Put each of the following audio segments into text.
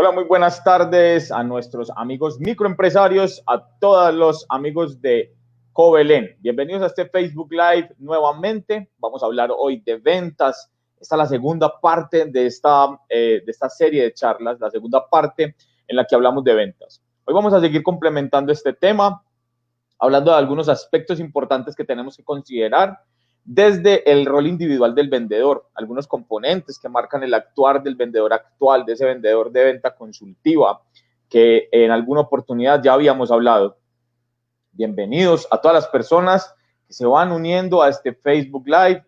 Hola, muy buenas tardes a nuestros amigos microempresarios, a todos los amigos de Covelén. Bienvenidos a este Facebook Live nuevamente. Vamos a hablar hoy de ventas. Esta es la segunda parte de esta serie de charlas, la segunda parte en la que hablamos de ventas. Hoy vamos a seguir complementando este tema, hablando de algunos aspectos importantes que tenemos que considerar desde el rol individual del vendedor, algunos componentes que marcan el actuar del vendedor actual, de ese vendedor de venta consultiva, que en alguna oportunidad ya habíamos hablado. Bienvenidos a todas las personas que se van uniendo a este Facebook Live.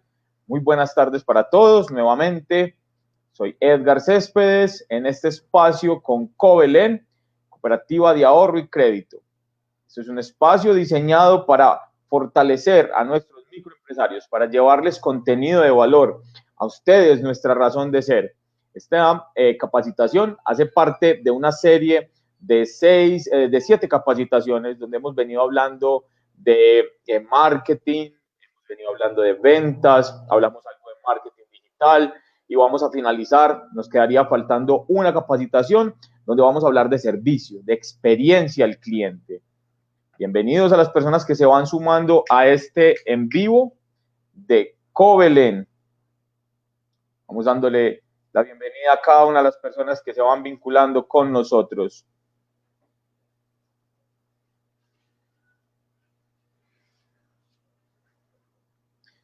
Muy buenas tardes para todos nuevamente. Soy Edgar Céspedes en este espacio con Covelén, Cooperativa de Ahorro y Crédito. Este es un espacio diseñado para fortalecer a nuestros microempresarios, para llevarles contenido de valor a ustedes, nuestra razón de ser. Esta capacitación hace parte de una serie de 7 capacitaciones donde hemos venido hablando de marketing, hemos venido hablando de ventas, hablamos algo de marketing digital y vamos a finalizar, nos quedaría faltando una capacitación donde vamos a hablar de servicio, de experiencia al cliente. Bienvenidos a las personas que se van sumando a este en vivo de Covelén. Vamos dándole la bienvenida a cada una de las personas que se van vinculando con nosotros.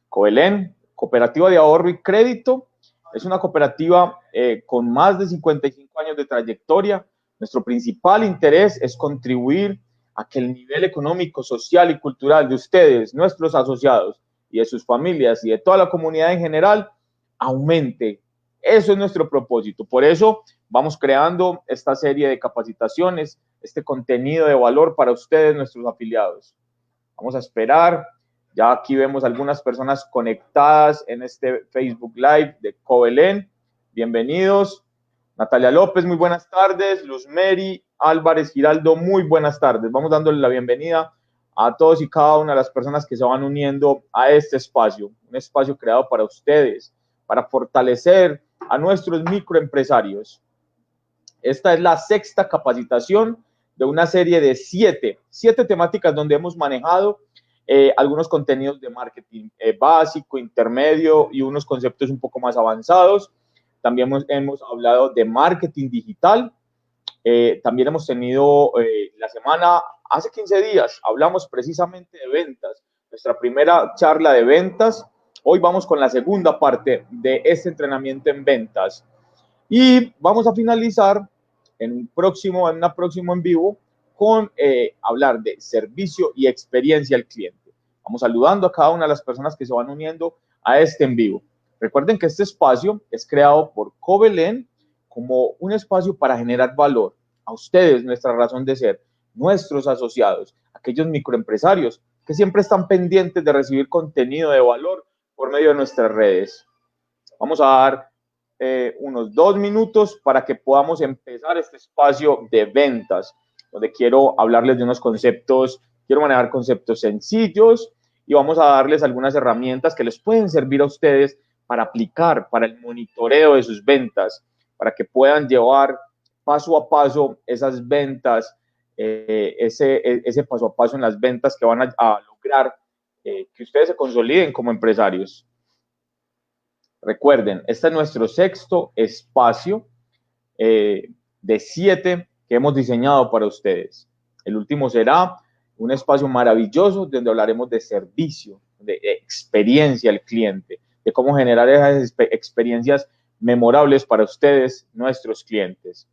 Covelén, Cooperativa de Ahorro y Crédito, es una cooperativa con más de 55 años de trayectoria. Nuestro principal interés es contribuir a que el nivel económico, social y cultural de ustedes, nuestros asociados y de sus familias y de toda la comunidad en general, aumente. Eso es nuestro propósito. Por eso vamos creando esta serie de capacitaciones, este contenido de valor para ustedes, nuestros afiliados. Vamos a esperar. Ya aquí vemos algunas personas conectadas en este Facebook Live de Covelén. Bienvenidos. Natalia López, muy buenas tardes. Luz Mary Álvarez Giraldo, muy buenas tardes. Vamos dándole la bienvenida a todos y cada una de las personas que se van uniendo a este espacio, un espacio creado para ustedes, para fortalecer a nuestros microempresarios. Esta es la 6ª capacitación de una serie de 7 temáticas donde hemos manejado algunos contenidos de marketing básico, intermedio y unos conceptos un poco más avanzados. También hemos hablado de marketing digital. También hemos tenido la semana, hace 15 días, hablamos precisamente de ventas, nuestra primera charla de ventas. Hoy vamos con la segunda parte de este entrenamiento en ventas. Y vamos a finalizar en un próximo en vivo con hablar de servicio y experiencia al cliente. Vamos saludando a cada una de las personas que se van uniendo a este en vivo. Recuerden que este espacio es creado por Covelén como un espacio para generar valor a ustedes, nuestra razón de ser, nuestros asociados, aquellos microempresarios que siempre están pendientes de recibir contenido de valor por medio de nuestras redes. Vamos a dar unos 2 minutos para que podamos empezar este espacio de ventas, donde quiero hablarles de unos conceptos, quiero manejar conceptos sencillos y vamos a darles algunas herramientas que les pueden servir a ustedes para aplicar, para el monitoreo de sus ventas, para que puedan llevar paso a paso esas ventas, ese paso a paso en las ventas que van a lograr que ustedes se consoliden como empresarios. Recuerden, este es nuestro 6º espacio de 7 que hemos diseñado para ustedes. El último será un espacio maravilloso donde hablaremos de servicio, de experiencia al cliente, de cómo generar esas experiencias memorables para ustedes, nuestros clientes.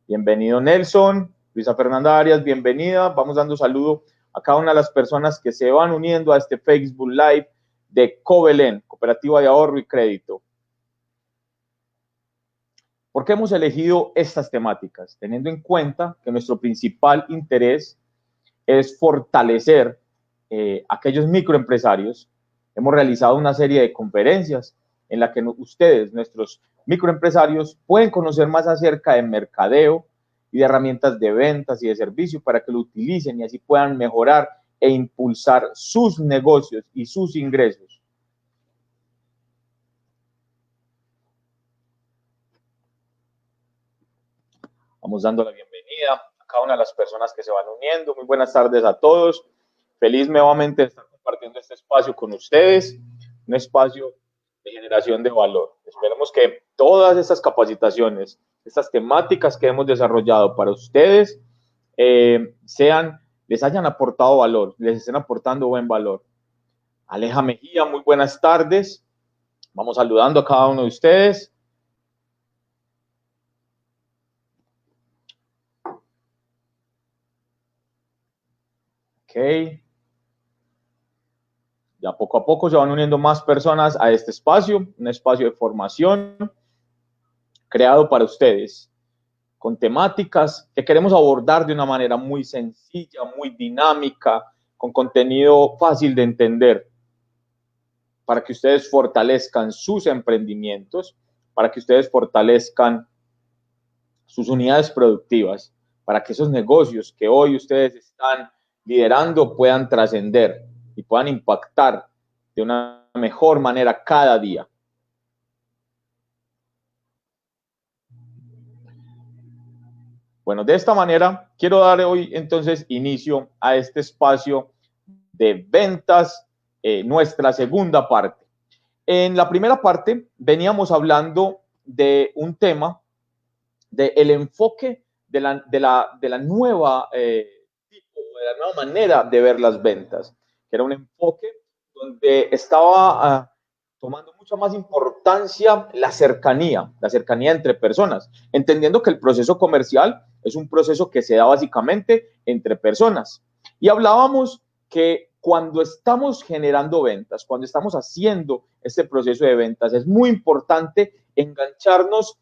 Bienvenido Nelson, Luisa Fernanda Arias, bienvenida. Vamos dando saludo a cada una de las personas que se van uniendo a este Facebook Live de Covelén, Cooperativa de Ahorro y Crédito. ¿Por qué hemos elegido estas temáticas? Teniendo en cuenta que nuestro principal interés es fortalecer aquellos microempresarios. Hemos realizado una serie de conferencias en la que ustedes, nuestros microempresarios, pueden conocer más acerca de mercadeo y de herramientas de ventas y de servicio para que lo utilicen y así puedan mejorar e impulsar sus negocios y sus ingresos. Vamos dando la bienvenida a cada una de las personas que se van uniendo. Muy buenas tardes a todos. Feliz nuevamente de estar compartiendo este espacio con ustedes, un espacio de generación de valor. Esperemos que todas estas capacitaciones, estas temáticas que hemos desarrollado para ustedes, les hayan aportado valor, les estén aportando buen valor. Aleja Mejía, muy buenas tardes. Vamos saludando a cada uno de ustedes. Ok. Ya poco a poco se van uniendo más personas a este espacio, un espacio de formación creado para ustedes, con temáticas que queremos abordar de una manera muy sencilla, muy dinámica, con contenido fácil de entender, para que ustedes fortalezcan sus emprendimientos, para que ustedes fortalezcan sus unidades productivas, para que esos negocios que hoy ustedes están liderando puedan trascender y puedan impactar de una mejor manera cada día. Bueno, de esta manera quiero dar hoy entonces inicio a este espacio de ventas, nuestra segunda parte. En la primera parte veníamos hablando de un tema, del enfoque de la nueva manera de ver las ventas, que era un enfoque donde estaba tomando mucha más importancia la cercanía entre personas, entendiendo que el proceso comercial es un proceso que se da básicamente entre personas. Y hablábamos que cuando estamos generando ventas, cuando estamos haciendo este proceso de ventas, es muy importante engancharnos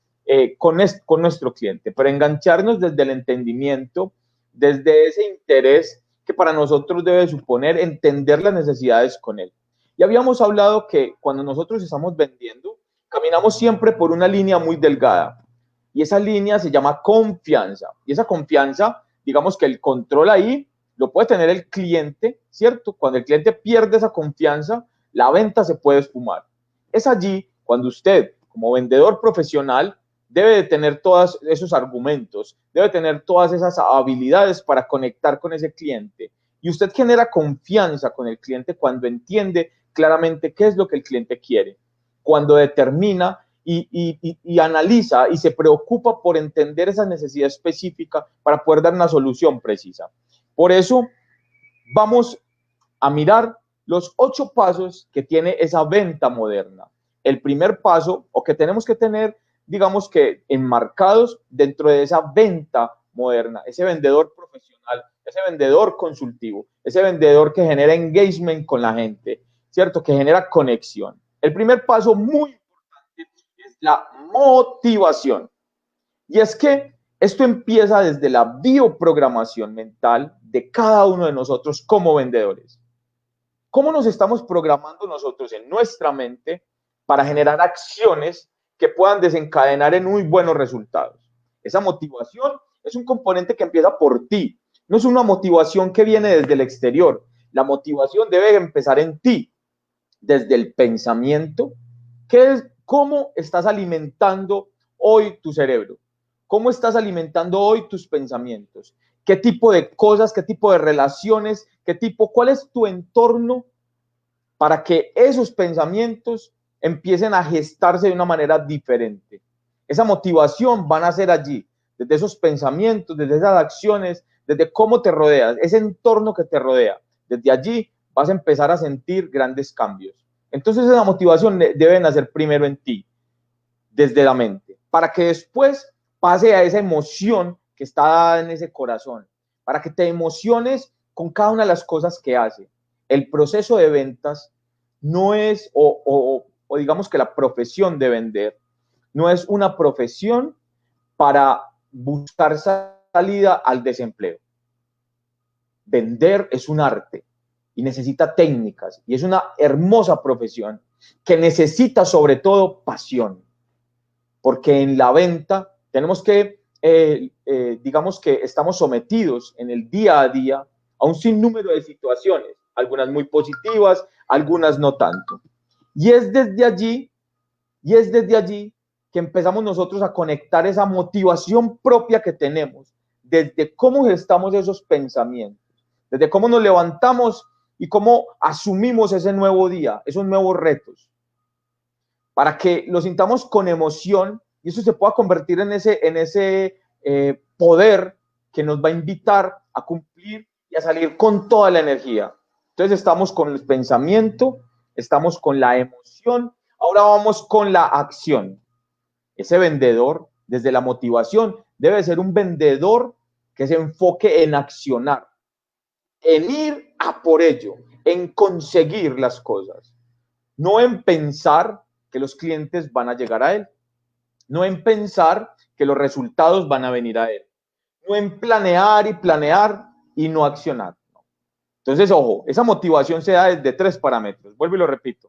con nuestro cliente, pero engancharnos desde el entendimiento, desde ese interés que para nosotros debe suponer entender las necesidades con él. Y habíamos hablado que cuando nosotros estamos vendiendo, caminamos siempre por una línea muy delgada. Y esa línea se llama confianza. Y esa confianza, digamos que el control ahí lo puede tener el cliente, ¿cierto? Cuando el cliente pierde esa confianza, la venta se puede esfumar. Es allí cuando usted, como vendedor profesional, debe de tener todos esos argumentos, debe tener todas esas habilidades para conectar con ese cliente. Y usted genera confianza con el cliente cuando entiende claramente qué es lo que el cliente quiere, cuando determina y analiza y se preocupa por entender esa necesidad específica para poder dar una solución precisa. Por eso vamos a mirar los 8 pasos que tiene esa venta moderna. El primer paso, o que tenemos que tener, digamos que enmarcados dentro de esa venta moderna, ese vendedor profesional, ese vendedor consultivo, ese vendedor que genera engagement con la gente, ¿cierto? Que genera conexión. El primer paso muy importante es la motivación. Y es que esto empieza desde la bioprogramación mental de cada uno de nosotros como vendedores. ¿Cómo nos estamos programando nosotros en nuestra mente para generar acciones que puedan desencadenar en muy buenos resultados? Esa motivación es un componente que empieza por ti. No es una motivación que viene desde el exterior. La motivación debe empezar en ti, desde el pensamiento. ¿Qué es? ¿Cómo estás alimentando hoy tu cerebro? ¿Cómo estás alimentando hoy tus pensamientos? ¿Qué tipo de cosas, qué tipo de relaciones, cuál es tu entorno para que esos pensamientos empiecen a gestarse de una manera diferente? Esa motivación van a ser allí, desde esos pensamientos, desde esas acciones, desde cómo te rodeas, ese entorno que te rodea. Desde allí vas a empezar a sentir grandes cambios. Entonces esa motivación debe nacer primero en ti, desde la mente, para que después pase a esa emoción que está dada en ese corazón, para que te emociones con cada una de las cosas que hace. El proceso de ventas no es, o digamos que la profesión de vender, no es una profesión para buscar salida al desempleo. Vender es un arte y necesita técnicas y es una hermosa profesión que necesita sobre todo pasión, porque en la venta tenemos que, digamos que estamos sometidos en el día a día a un sinnúmero de situaciones, algunas muy positivas, algunas no tanto. Y es desde allí que empezamos nosotros a conectar esa motivación propia que tenemos, desde cómo gestamos esos pensamientos, desde cómo nos levantamos y cómo asumimos ese nuevo día, esos nuevos retos, para que lo sintamos con emoción y eso se pueda convertir en ese poder que nos va a invitar a cumplir y a salir con toda la energía. Entonces estamos con el pensamiento, estamos con la emoción, ahora vamos con la acción. Ese vendedor, desde la motivación, debe ser un vendedor que se enfoque en accionar, en ir a por ello, en conseguir las cosas, no en pensar que los clientes van a llegar a él, no en pensar que los resultados van a venir a él, no en planear y no accionar. Entonces, ojo, esa motivación se da desde 3 parámetros. Vuelvo y lo repito.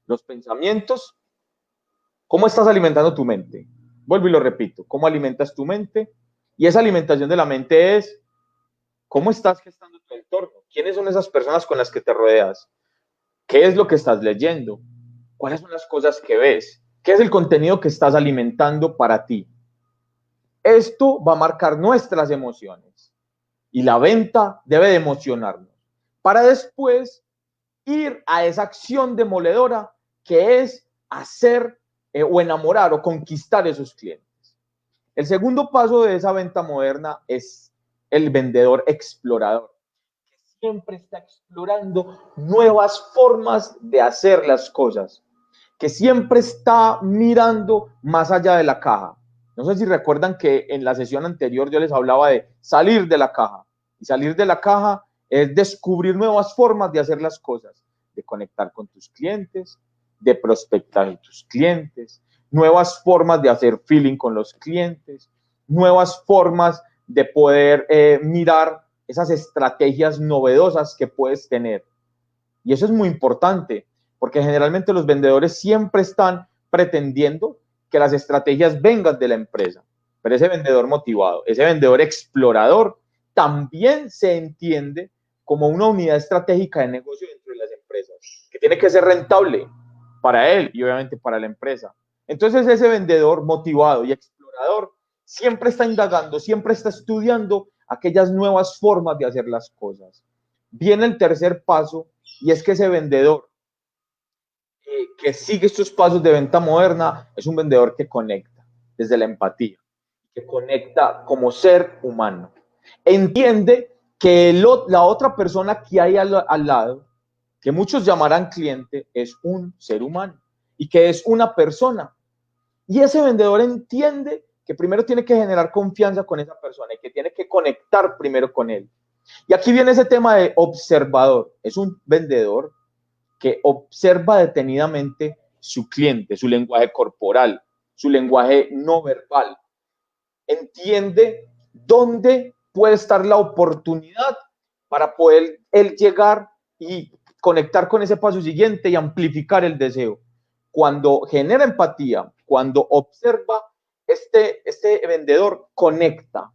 Los pensamientos, ¿cómo estás alimentando tu mente? Vuelvo y lo repito. ¿Cómo alimentas tu mente? Y esa alimentación de la mente es ¿cómo estás gestando tu entorno? ¿Quiénes son esas personas con las que te rodeas? ¿Qué es lo que estás leyendo? ¿Cuáles son las cosas que ves? ¿Qué es el contenido que estás alimentando para ti? Esto va a marcar nuestras emociones y la venta debe de emocionarnos para después ir a esa acción demoledora que es hacer o enamorar o conquistar esos clientes. El segundo paso de esa venta moderna es el vendedor explorador, que siempre está explorando nuevas formas de hacer las cosas, que siempre está mirando más allá de la caja. No sé si recuerdan que en la sesión anterior yo les hablaba de salir de la caja. Y salir de la caja es descubrir nuevas formas de hacer las cosas, de conectar con tus clientes, de prospectar a tus clientes, nuevas formas de hacer feeling con los clientes, nuevas formas de poder mirar esas estrategias novedosas que puedes tener. Y eso es muy importante, porque generalmente los vendedores siempre están pretendiendo que las estrategias vengan de la empresa. Pero ese vendedor motivado, ese vendedor explorador, también se entiende como una unidad estratégica de negocio dentro de las empresas, que tiene que ser rentable para él y obviamente para la empresa. Entonces ese vendedor motivado y explorador siempre está indagando, siempre está estudiando aquellas nuevas formas de hacer las cosas. Viene el tercer paso y es que ese vendedor que sigue estos pasos de venta moderna es un vendedor que conecta desde la empatía, que conecta como ser humano. Entiende que la otra persona que hay al lado, que muchos llamarán cliente, es un ser humano y que es una persona. Y ese vendedor entiende que primero tiene que generar confianza con esa persona y que tiene que conectar primero con él. Y aquí viene ese tema de observador. Es un vendedor que observa detenidamente su cliente, su lenguaje corporal, su lenguaje no verbal. Entiende dónde puede estar la oportunidad para poder él llegar y conectar con ese paso siguiente y amplificar el deseo. Cuando genera empatía, cuando observa, este vendedor conecta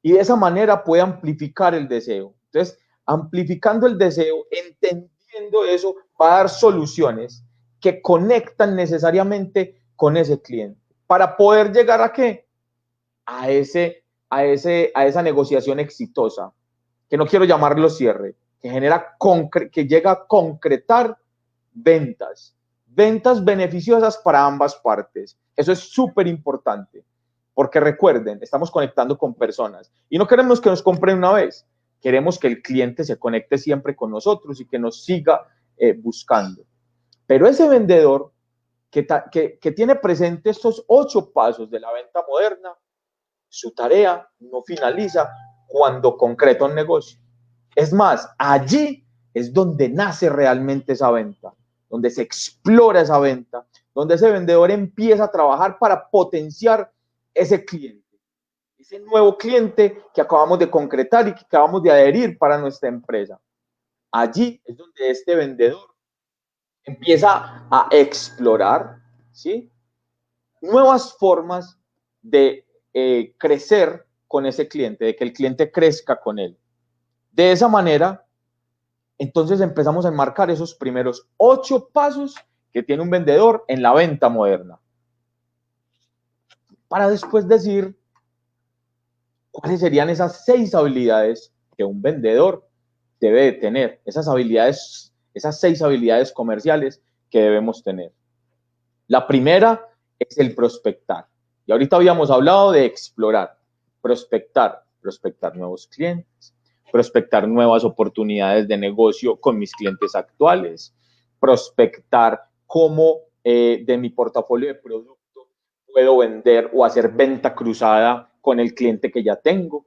y de esa manera puede amplificar el deseo. Entonces, amplificando el deseo, entendiendo eso, va a dar soluciones que conectan necesariamente con ese cliente para poder llegar a qué? A esa negociación exitosa, que no quiero llamarlo cierre, que llega a concretar ventas beneficiosas para ambas partes. Eso es súper importante, porque recuerden, estamos conectando con personas y no queremos que nos compren una vez, queremos que el cliente se conecte siempre con nosotros y que nos siga buscando. Pero ese vendedor que tiene presente estos 8 pasos de la venta moderna, su tarea no finaliza cuando concreta un negocio. Es más, allí es donde nace realmente esa venta, donde se explora esa venta, donde ese vendedor empieza a trabajar para potenciar ese cliente, ese nuevo cliente que acabamos de concretar y que acabamos de adherir para nuestra empresa. Allí es donde este vendedor empieza a explorar, ¿sí?, nuevas formas de crecer con ese cliente, de que el cliente crezca con él. De esa manera, entonces empezamos a enmarcar esos primeros 8 pasos que tiene un vendedor en la venta moderna. para después decir cuáles serían esas 6 habilidades que un vendedor debe de tener, esas 6 habilidades comerciales que debemos tener. La primera es el prospectar. Y ahorita habíamos hablado de explorar, prospectar nuevos clientes, prospectar nuevas oportunidades de negocio con mis clientes actuales, prospectar cómo de mi portafolio de producto puedo vender o hacer venta cruzada con el cliente que ya tengo,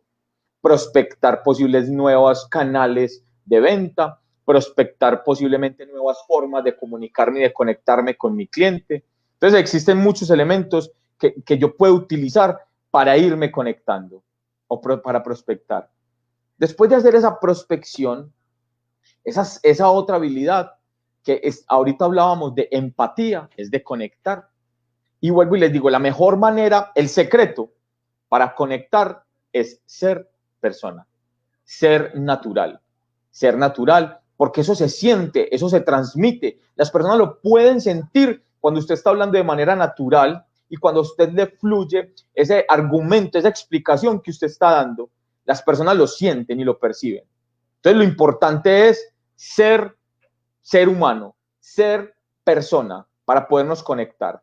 prospectar posibles nuevos canales de venta, prospectar posiblemente nuevas formas de comunicarme y de conectarme con mi cliente. Entonces existen muchos elementos que yo puedo utilizar para irme conectando o para prospectar. Después de hacer esa prospección, esa otra habilidad que ahorita hablábamos de empatía, es de conectar. Y vuelvo y les digo, la mejor manera, el secreto para conectar es ser persona, ser natural, porque eso se siente, eso se transmite. Las personas lo pueden sentir cuando usted está hablando de manera natural y cuando a usted le fluye ese argumento, esa explicación que usted está dando, las personas lo sienten y lo perciben. Entonces, lo importante es ser humano, ser persona para podernos conectar.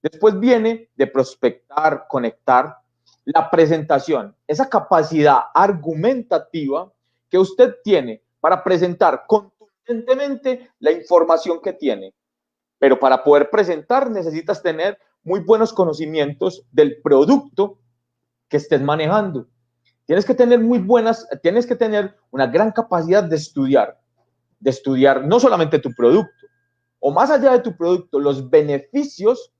Después viene de prospectar, conectar, la presentación, esa capacidad argumentativa que usted tiene para presentar contundentemente la información que tiene. Pero para poder presentar necesitas tener muy buenos conocimientos del producto que estés manejando. Tienes que tener una gran capacidad de estudiar no solamente tu producto, o más allá de tu producto, los beneficios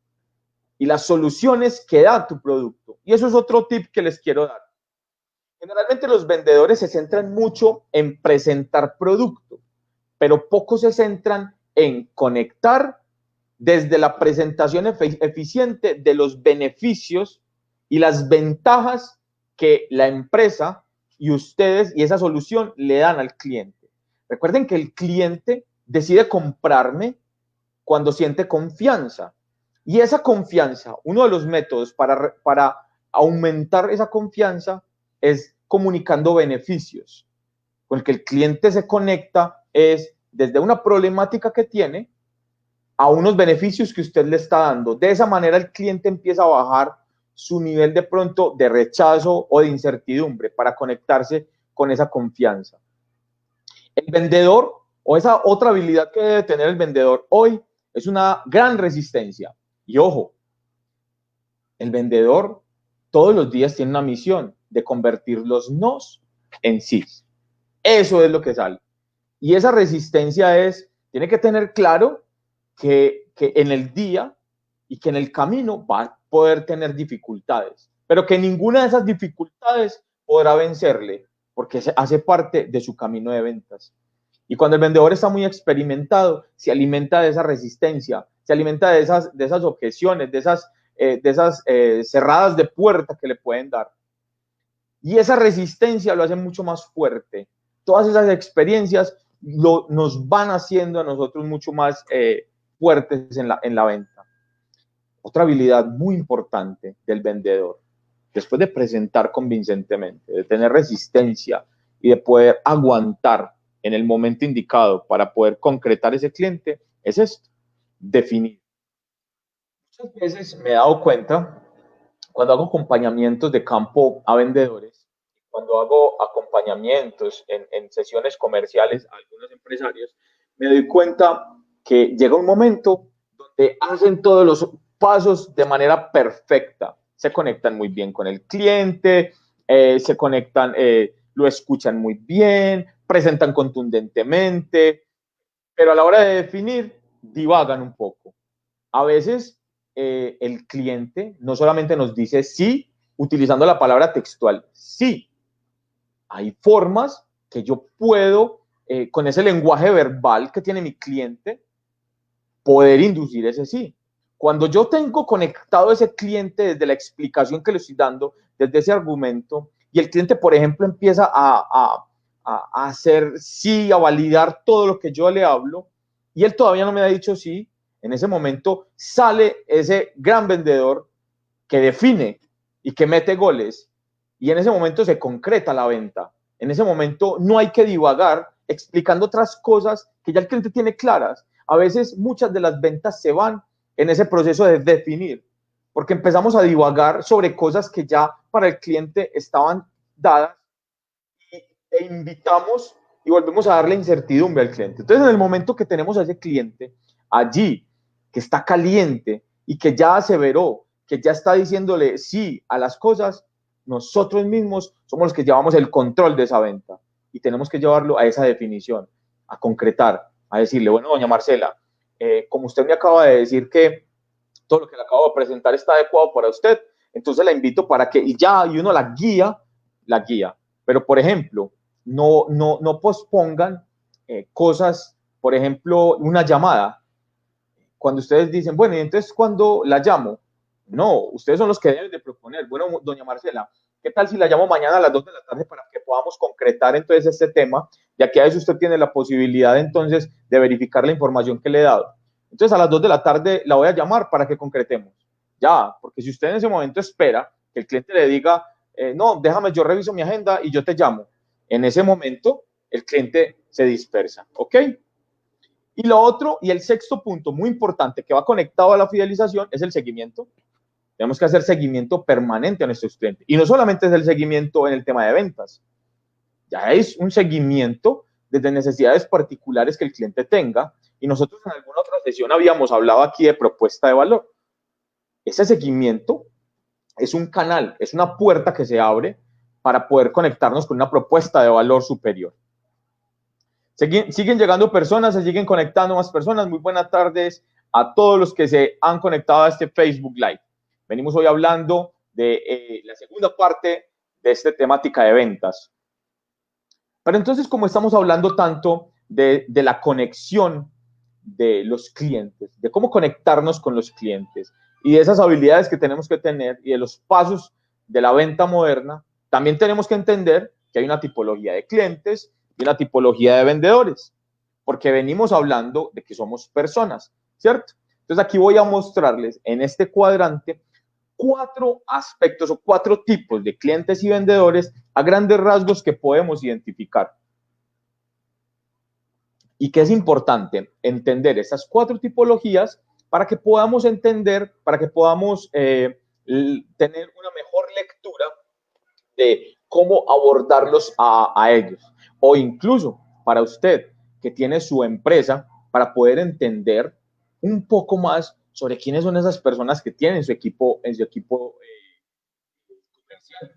y las soluciones que da tu producto. Y eso es otro tip que les quiero dar. Generalmente los vendedores se centran mucho en presentar producto, pero poco se centran en conectar desde la presentación eficiente de los beneficios y las ventajas que la empresa y ustedes y esa solución le dan al cliente. Recuerden que el cliente decide comprarme cuando siente confianza. Y esa confianza, uno de los métodos para aumentar esa confianza es comunicando beneficios. Con el que el cliente se conecta es desde una problemática que tiene a unos beneficios que usted le está dando. De esa manera el cliente empieza a bajar su nivel de pronto de rechazo o de incertidumbre para conectarse con esa confianza. El vendedor, o esa otra habilidad que debe tener el vendedor hoy, es una gran resistencia. Y ojo, el vendedor todos los días tiene una misión de convertir los nos en sí. Eso es lo que sale. Y esa resistencia tiene que tener claro que en el día y que en el camino va a poder tener dificultades, pero que ninguna de esas dificultades podrá vencerle, porque hace parte de su camino de ventas. Y cuando el vendedor está muy experimentado, se alimenta de esa resistencia, se alimenta de esas objeciones, de esas cerradas de puerta que le pueden dar. Y esa resistencia lo hace mucho más fuerte. Todas esas experiencias nos van haciendo a nosotros mucho más fuertes en la venta. Otra habilidad muy importante del vendedor, después de presentar convincentemente, de tener resistencia y de poder aguantar en el momento indicado para poder concretar ese cliente, es esto, definir. Muchas veces me he dado cuenta, cuando hago acompañamientos de campo a vendedores, cuando hago acompañamientos en sesiones comerciales a algunos empresarios, me doy cuenta que llega un momento donde hacen todos los pasos de manera perfecta. Se conectan muy bien con el cliente, se conectan, lo escuchan muy bien, presentan contundentemente, pero a la hora de definir, divagan un poco. A veces el cliente no solamente nos dice sí, utilizando la palabra textual, sí. Hay formas que yo puedo, con ese lenguaje verbal que tiene mi cliente, poder inducir ese sí. Cuando yo tengo conectado a ese cliente desde la explicación que le estoy dando, desde ese argumento, y el cliente, por ejemplo, empieza a hacer sí, a validar todo lo que yo le hablo, y él todavía no me ha dicho sí, en ese momento sale ese gran vendedor que define y que mete goles, y en ese momento se concreta la venta. En ese momento no hay que divagar explicando otras cosas que ya el cliente tiene claras. A veces muchas de las ventas se van en ese proceso de definir, porque empezamos a divagar sobre cosas que ya para el cliente estaban dadas e invitamos y volvemos a darle incertidumbre al cliente. Entonces, en el momento que tenemos a ese cliente allí, que está caliente y que ya aseveró, que ya está diciéndole sí a las cosas, nosotros mismos somos los que llevamos el control de esa venta y tenemos que llevarlo a esa definición, a concretar, a decirle, bueno, doña Marcela, como usted me acaba de decir que todo lo que le acabo de presentar está adecuado para usted, entonces la invito para que, y uno la guía, pero por ejemplo, no pospongan cosas, por ejemplo, una llamada. Cuando ustedes dicen, bueno, y entonces, ¿cuándo la llamo? No, ustedes son los que deben de proponer. Bueno, doña Marcela, ¿qué tal si la llamo mañana a las 2 de la tarde para que podamos concretar entonces este tema? Ya que a veces usted tiene la posibilidad entonces de verificar la información que le he dado. Entonces, a las 2 de la tarde la voy a llamar para que concretemos. Ya, porque si usted en ese momento espera que el cliente le diga, no, déjame, yo reviso mi agenda y yo te llamo. En ese momento, el cliente se dispersa, ¿ok? Y lo otro, y el sexto punto muy importante que va conectado a la fidelización, es el seguimiento. Tenemos que hacer seguimiento permanente a nuestros clientes. Y no solamente es el seguimiento en el tema de ventas, ya es un seguimiento desde necesidades particulares que el cliente tenga. Y nosotros en alguna otra sesión habíamos hablado aquí de propuesta de valor. Ese seguimiento es un canal, es una puerta que se abre para poder conectarnos con una propuesta de valor superior. Siguen llegando personas, se siguen conectando más personas. Muy buenas tardes a todos los que se han conectado a este Facebook Live. Venimos hoy hablando de la segunda parte de esta temática de ventas. Pero entonces, como estamos hablando tanto de la conexión de los clientes, de cómo conectarnos con los clientes y de esas habilidades que tenemos que tener y de los pasos de la venta moderna, también tenemos que entender que hay una tipología de clientes y una tipología de vendedores, porque venimos hablando de que somos personas, ¿cierto? Entonces aquí voy a mostrarles en este cuadrante 4 aspectos o 4 tipos de clientes y vendedores a grandes rasgos que podemos identificar. Y que es importante entender esas 4 tipologías para que podamos entender, para que podamos tener una mejor lectura de cómo abordarlos a ellos. O incluso para usted que tiene su empresa, para poder entender un poco más sobre quiénes son esas personas que tienen su equipo comercial.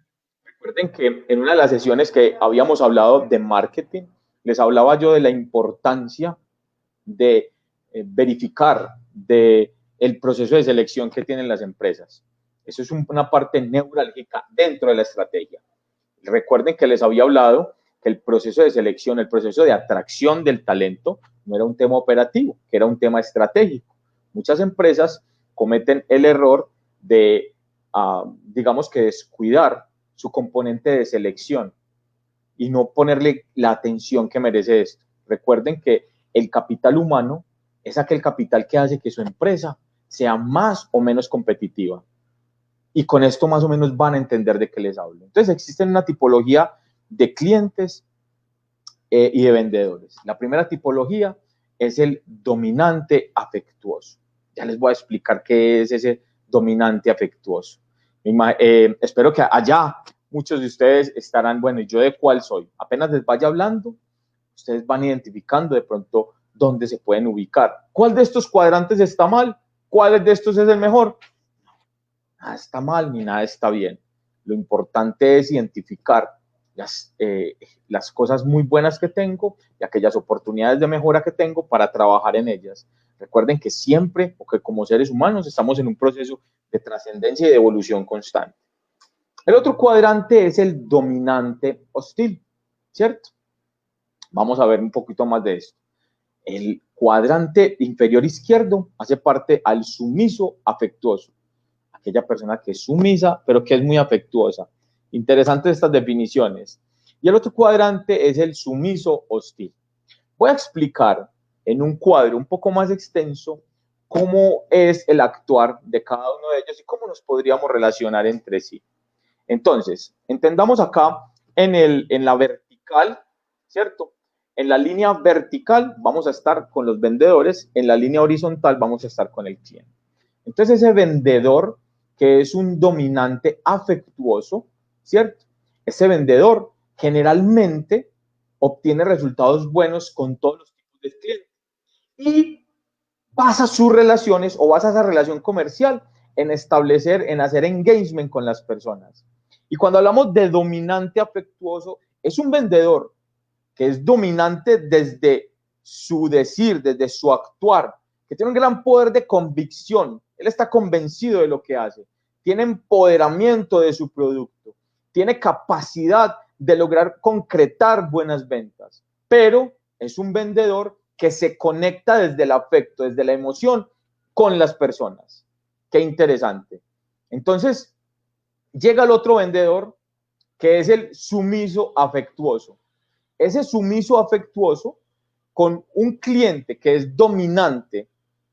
Recuerden que en una de las sesiones que habíamos hablado de marketing, les hablaba yo de la importancia de verificar el proceso de selección que tienen las empresas. Eso es una parte neurálgica dentro de la estrategia. Recuerden que les había hablado que el proceso de selección, el proceso de atracción del talento no era un tema operativo, que era un tema estratégico. Muchas empresas cometen el error de, digamos que descuidar su componente de selección y no ponerle la atención que merece esto. Recuerden que el capital humano es aquel capital que hace que su empresa sea más o menos competitiva. Y con esto más o menos van a entender de qué les hablo. Entonces existe una tipología de clientes y de vendedores. La primera tipología es el dominante afectuoso. Ya les voy a explicar qué es ese dominante afectuoso. Espero que allá muchos de ustedes estarán, bueno, ¿y yo de cuál soy? Apenas les vaya hablando, ustedes van identificando de pronto dónde se pueden ubicar. ¿Cuál de estos cuadrantes está mal? ¿Cuál de estos es el mejor? Nada está mal ni nada está bien. Lo importante es identificar las cosas muy buenas que tengo y aquellas oportunidades de mejora que tengo para trabajar en ellas. Recuerden que siempre, o que como seres humanos, estamos en un proceso de trascendencia y de evolución constante. El otro cuadrante es el dominante hostil, ¿cierto? Vamos a ver un poquito más de esto. El cuadrante inferior izquierdo hace parte al sumiso afectuoso. Aquella persona que es sumisa, pero que es muy afectuosa. Interesantes estas definiciones. Y el otro cuadrante es el sumiso hostil. Voy a explicar en un cuadro un poco más extenso cómo es el actuar de cada uno de ellos y cómo nos podríamos relacionar entre sí. Entonces, entendamos acá en la vertical, ¿cierto? En la línea vertical vamos a estar con los vendedores, en la línea horizontal vamos a estar con el cliente. Entonces, ese vendedor que es un dominante afectuoso, ¿cierto? Ese vendedor generalmente obtiene resultados buenos con todos los tipos de clientes y basa sus relaciones o basa esa relación comercial en establecer, en hacer engagement con las personas. Y cuando hablamos de dominante afectuoso, es un vendedor que es dominante desde su decir, desde su actuar, que tiene un gran poder de convicción. Él está convencido de lo que hace, tiene empoderamiento de su producto, tiene capacidad de lograr concretar buenas ventas, pero es un vendedor que se conecta desde el afecto, desde la emoción con las personas. Qué interesante. Entonces, llega el otro vendedor que es el sumiso afectuoso. Ese sumiso afectuoso con un cliente que es dominante,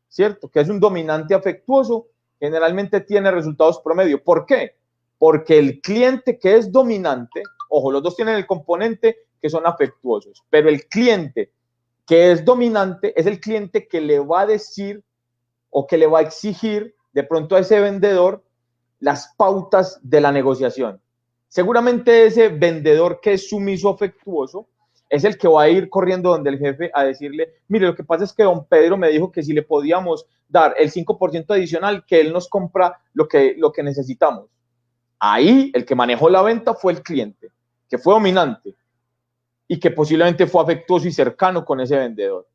¿cierto? Que es un dominante afectuoso, generalmente tiene resultados promedio. ¿Por qué? Porque el cliente que es dominante, ojo, los dos tienen el componente que son afectuosos, pero el cliente que es dominante es el cliente que le va a decir o que le va a exigir de pronto a ese vendedor las pautas de la negociación. Seguramente ese vendedor que es sumiso afectuoso es el que va a ir corriendo donde el jefe a decirle, mire, lo que pasa es que don Pedro me dijo que si le podíamos dar el 5% adicional, que él nos compra lo que necesitamos. Ahí el que manejó la venta fue el cliente, que fue dominante y que posiblemente fue afectuoso y cercano con ese vendedor.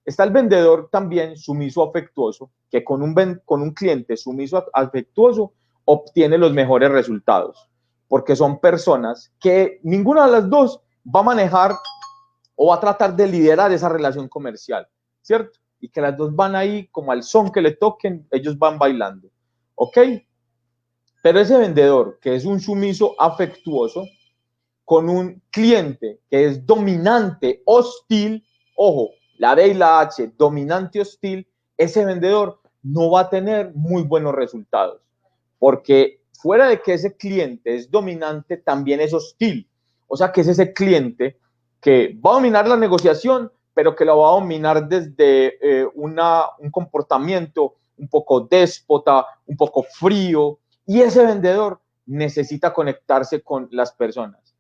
Está el vendedor también sumiso afectuoso, que con un cliente sumiso afectuoso obtiene los mejores resultados, porque son personas que ninguna de las dos va a manejar o va a tratar de liderar esa relación comercial, ¿cierto? Y que las dos van ahí como al son que le toquen, ellos van bailando, ¿ok? Pero ese vendedor que es un sumiso afectuoso, con un cliente que es dominante, hostil, ojo, la D y la H, dominante, hostil, ese vendedor no va a tener muy buenos resultados, porque fuera de que ese cliente es dominante, también es hostil. O sea que es ese cliente que va a dominar la negociación, pero que la va a dominar desde un comportamiento un poco déspota, un poco frío, y ese vendedor necesita conectarse con las personas.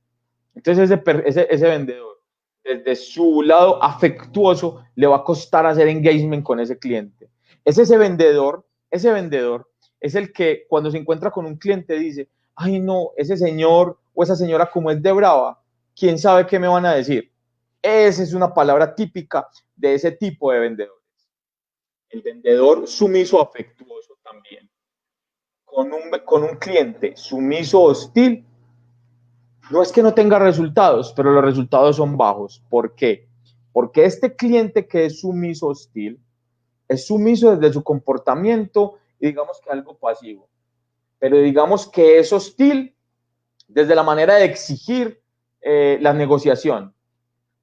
Entonces ese vendedor, desde su lado afectuoso, le va a costar hacer engagement con ese cliente. Ese vendedor es el que cuando se encuentra con un cliente dice, ay no, ese señor o esa señora como es de brava, ¿quién sabe qué me van a decir? Esa es una palabra típica de ese tipo de vendedores. El vendedor sumiso afectuoso también. Con un cliente sumiso hostil, no es que no tenga resultados, pero los resultados son bajos. ¿Por qué? Porque este cliente que es sumiso hostil, es sumiso desde su comportamiento y digamos que algo pasivo. Pero digamos que es hostil desde la manera de exigir la negociación.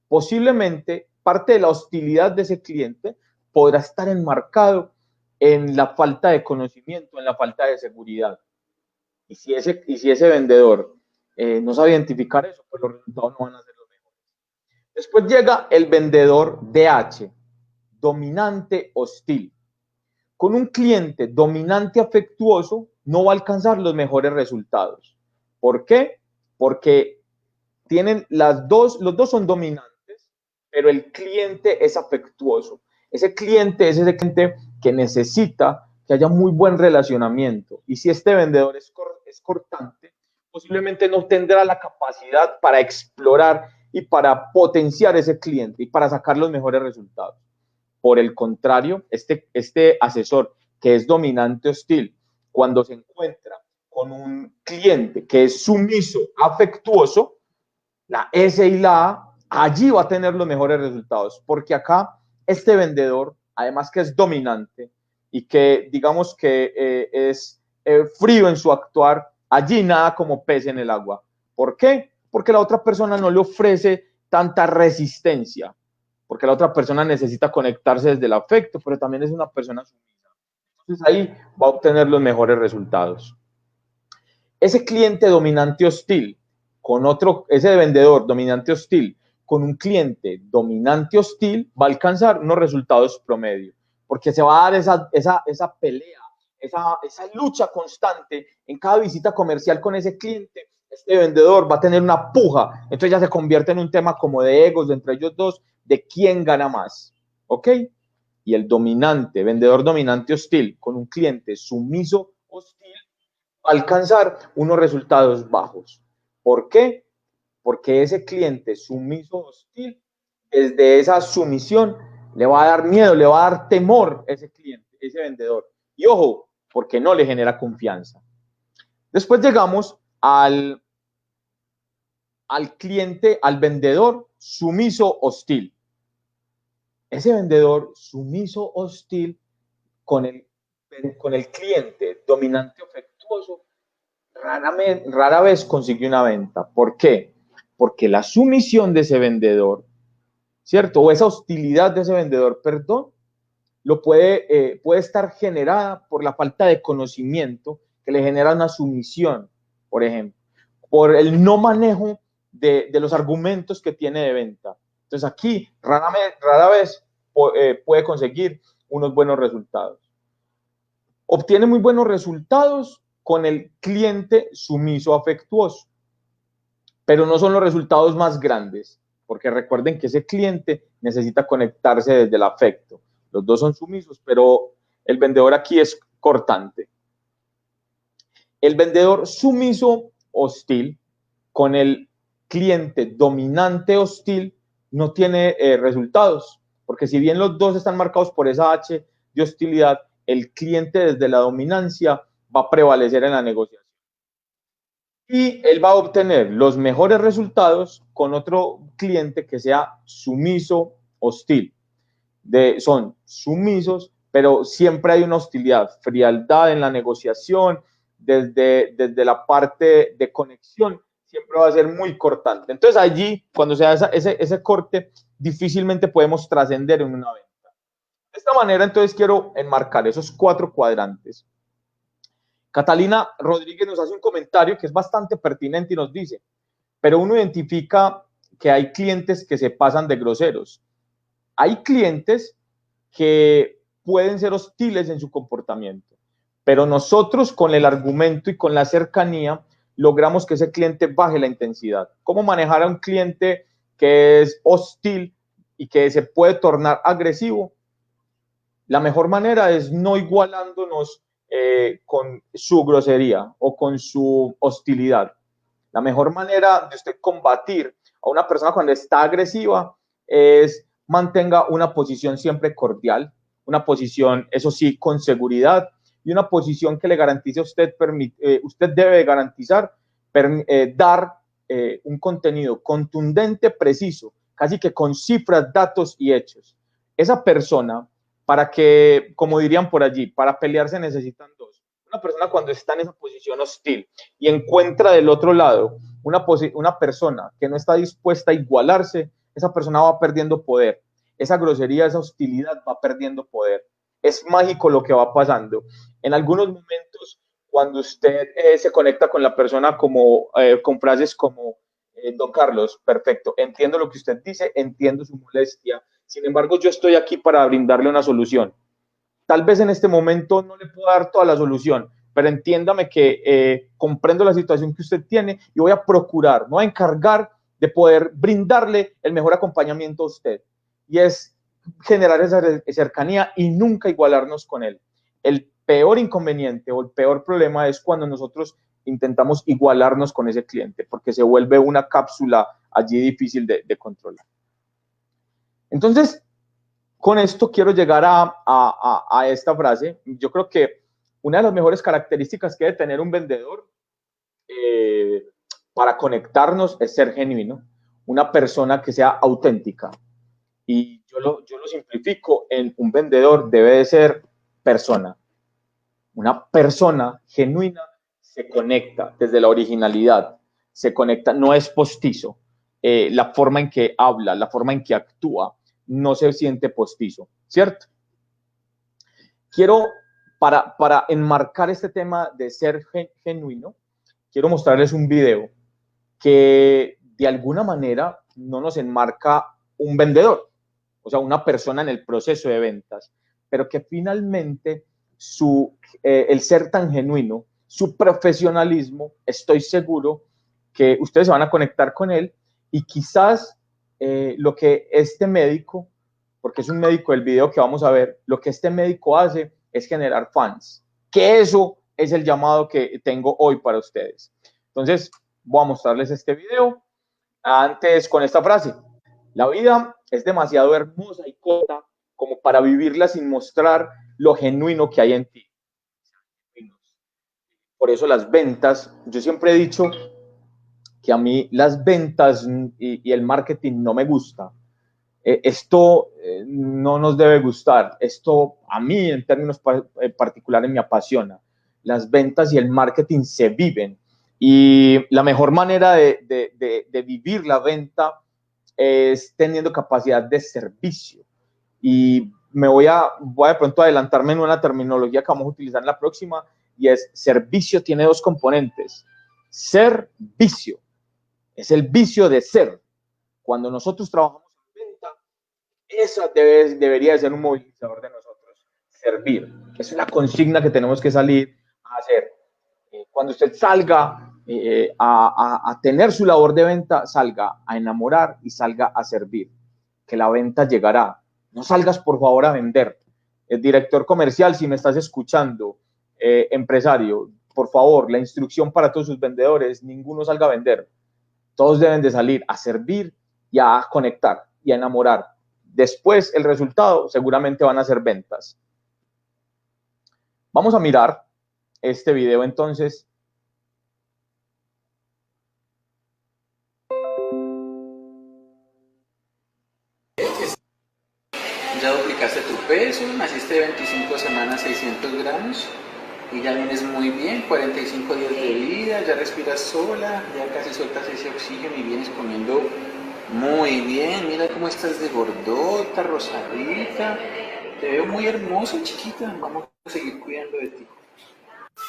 Posiblemente parte de la hostilidad de ese cliente podrá estar enmarcado en la falta de conocimiento, en la falta de seguridad. Y si ese vendedor no sabe identificar eso, pues los resultados no van a ser los mejores. Después llega el vendedor DH, dominante hostil. Con un cliente dominante afectuoso no va a alcanzar los mejores resultados. ¿Por qué? Porque los dos son dominantes, pero el cliente es afectuoso. Ese cliente es ese cliente que necesita que haya muy buen relacionamiento. Y si este vendedor es cortante, posiblemente no tendrá la capacidad para explorar y para potenciar ese cliente y para sacar los mejores resultados. Por el contrario, este asesor que es dominante hostil, cuando se encuentra con un cliente que es sumiso, afectuoso, la S y la A, allí va a tener los mejores resultados, porque acá este vendedor, además que es dominante y que digamos que es frío en su actuar, allí nada como pez en el agua. ¿Por qué? Porque la otra persona no le ofrece tanta resistencia. porque la otra persona necesita conectarse desde el afecto, pero también es una persona sumisa. Entonces ahí va a obtener los mejores resultados. Ese cliente dominante hostil con otro, ese vendedor dominante hostil con un cliente dominante hostil va a alcanzar unos resultados promedio, porque se va a dar esa pelea, esa lucha constante en cada visita comercial con ese cliente. Este vendedor va a tener una puja, entonces ya se convierte en un tema como de egos entre ellos dos, de quién gana más, ¿ok? Y el dominante, vendedor dominante hostil con un cliente sumiso hostil, va a alcanzar unos resultados bajos. ¿Por qué? Porque ese cliente sumiso hostil, desde esa sumisión, le va a dar miedo, le va a dar temor a ese cliente, ese vendedor. Y ojo, porque no le genera confianza. Después llegamos al cliente, al vendedor sumiso hostil. Ese vendedor sumiso hostil con el cliente dominante afectuoso rara vez consigue una venta. ¿Por qué? Porque la sumisión de ese vendedor, ¿cierto? O esa hostilidad de ese vendedor, perdón, puede estar generada por la falta de conocimiento que le genera una sumisión, por ejemplo, por el no manejo de los argumentos que tiene de venta. Entonces aquí rara vez puede conseguir unos buenos resultados. Obtiene muy buenos resultados con el cliente sumiso afectuoso, pero no son los resultados más grandes, porque recuerden que ese cliente necesita conectarse desde el afecto. Los dos son sumisos, pero el vendedor aquí es cortante. El vendedor sumiso hostil con el cliente dominante hostil no tiene resultados, porque si bien los dos están marcados por esa H de hostilidad, el cliente desde la dominancia va a prevalecer en la negociación. Y él va a obtener los mejores resultados con otro cliente que sea sumiso hostil. Son sumisos, pero siempre hay una hostilidad, frialdad en la negociación, desde la parte de conexión, siempre va a ser muy cortante. Entonces allí, cuando se da ese corte, difícilmente podemos trascender en una venta. De esta manera, entonces quiero enmarcar esos 4 cuadrantes. Catalina Rodríguez nos hace un comentario que es bastante pertinente y nos dice, pero uno identifica que hay clientes que se pasan de groseros. Hay clientes que pueden ser hostiles en su comportamiento, pero nosotros con el argumento y con la cercanía logramos que ese cliente baje la intensidad. ¿Cómo manejar a un cliente que es hostil y que se puede tornar agresivo? La mejor manera es no igualándonos con su grosería o con su hostilidad. La mejor manera de usted combatir a una persona cuando está agresiva es mantenga una posición siempre cordial, una posición, eso sí, con seguridad y una posición que le garantice a usted, usted debe garantizar dar un contenido contundente, preciso, casi que con cifras, datos y hechos. Esa persona, para que, como dirían por allí, para pelear se necesitan dos. Una persona cuando está en esa posición hostil y encuentra del otro lado una persona que no está dispuesta a igualarse, esa persona va perdiendo poder. Esa grosería, esa hostilidad va perdiendo poder. Es mágico lo que va pasando. En algunos momentos, cuando usted se conecta con la persona con frases como, don Carlos, perfecto, entiendo lo que usted dice, entiendo su molestia, sin embargo, yo estoy aquí para brindarle una solución. Tal vez en este momento no le puedo dar toda la solución, pero entiéndame que comprendo la situación que usted tiene y voy a procurar, me voy a encargar de poder brindarle el mejor acompañamiento a usted. Y es generar esa cercanía y nunca igualarnos con él. El peor inconveniente o el peor problema es cuando nosotros intentamos igualarnos con ese cliente, porque se vuelve una cápsula allí difícil de controlar. Entonces, con esto quiero llegar a esta frase. Yo creo que una de las mejores características que debe tener un vendedor para conectarnos es ser genuino, una persona que sea auténtica. Y yo lo simplifico en un vendedor debe de ser persona. Una persona genuina se conecta desde la originalidad, se conecta, no es postizo. La forma en que habla, la forma en que actúa, no se siente postizo, ¿cierto? Quiero, para enmarcar este tema de ser genuino, quiero mostrarles un video que de alguna manera no nos enmarca un vendedor, o sea, una persona en el proceso de ventas, pero que finalmente el ser tan genuino, su profesionalismo, estoy seguro que ustedes se van a conectar con él y quizás lo que este médico, porque es un médico del video que vamos a ver, lo que este médico hace es generar fans, que eso es el llamado que tengo hoy para ustedes. Entonces, voy a mostrarles este video antes con esta frase: la vida es demasiado hermosa y corta como para vivirla sin mostrar lo genuino que hay en ti. Por eso las ventas, yo siempre he dicho que a mí las ventas y el marketing no me gusta. Esto no nos debe gustar. Esto a mí en términos particulares me apasiona. Las ventas y el marketing se viven. Y la mejor manera de vivir la venta es teniendo capacidad de servicio. Y voy a de pronto adelantarme en una terminología que vamos a utilizar en la próxima, y es: servicio tiene dos componentes. Servicio es el vicio de ser. Cuando nosotros trabajamos en venta, eso debería de ser un movilizador de nosotros. Servir. Es una consigna que tenemos que salir a hacer. Cuando usted salga a tener su labor de venta, salga a enamorar y salga a servir, que la venta llegará. No salgas, por favor, a vender. El director comercial, si me estás escuchando, empresario, por favor, la instrucción para todos sus vendedores: ninguno salga a vender. Todos deben de salir a servir y a conectar y a enamorar. Después, el resultado seguramente van a ser ventas. Vamos a mirar este video entonces. Ya duplicaste tu peso, naciste 25 semanas 600 gramos y ya vienes muy bien, 45 días de vida, ya respiras sola, ya casi sueltas ese oxígeno y vienes comiendo muy bien. Mira cómo estás de gordota, rosadita, te veo muy hermosa, chiquita. Vamos a seguir cuidando de ti.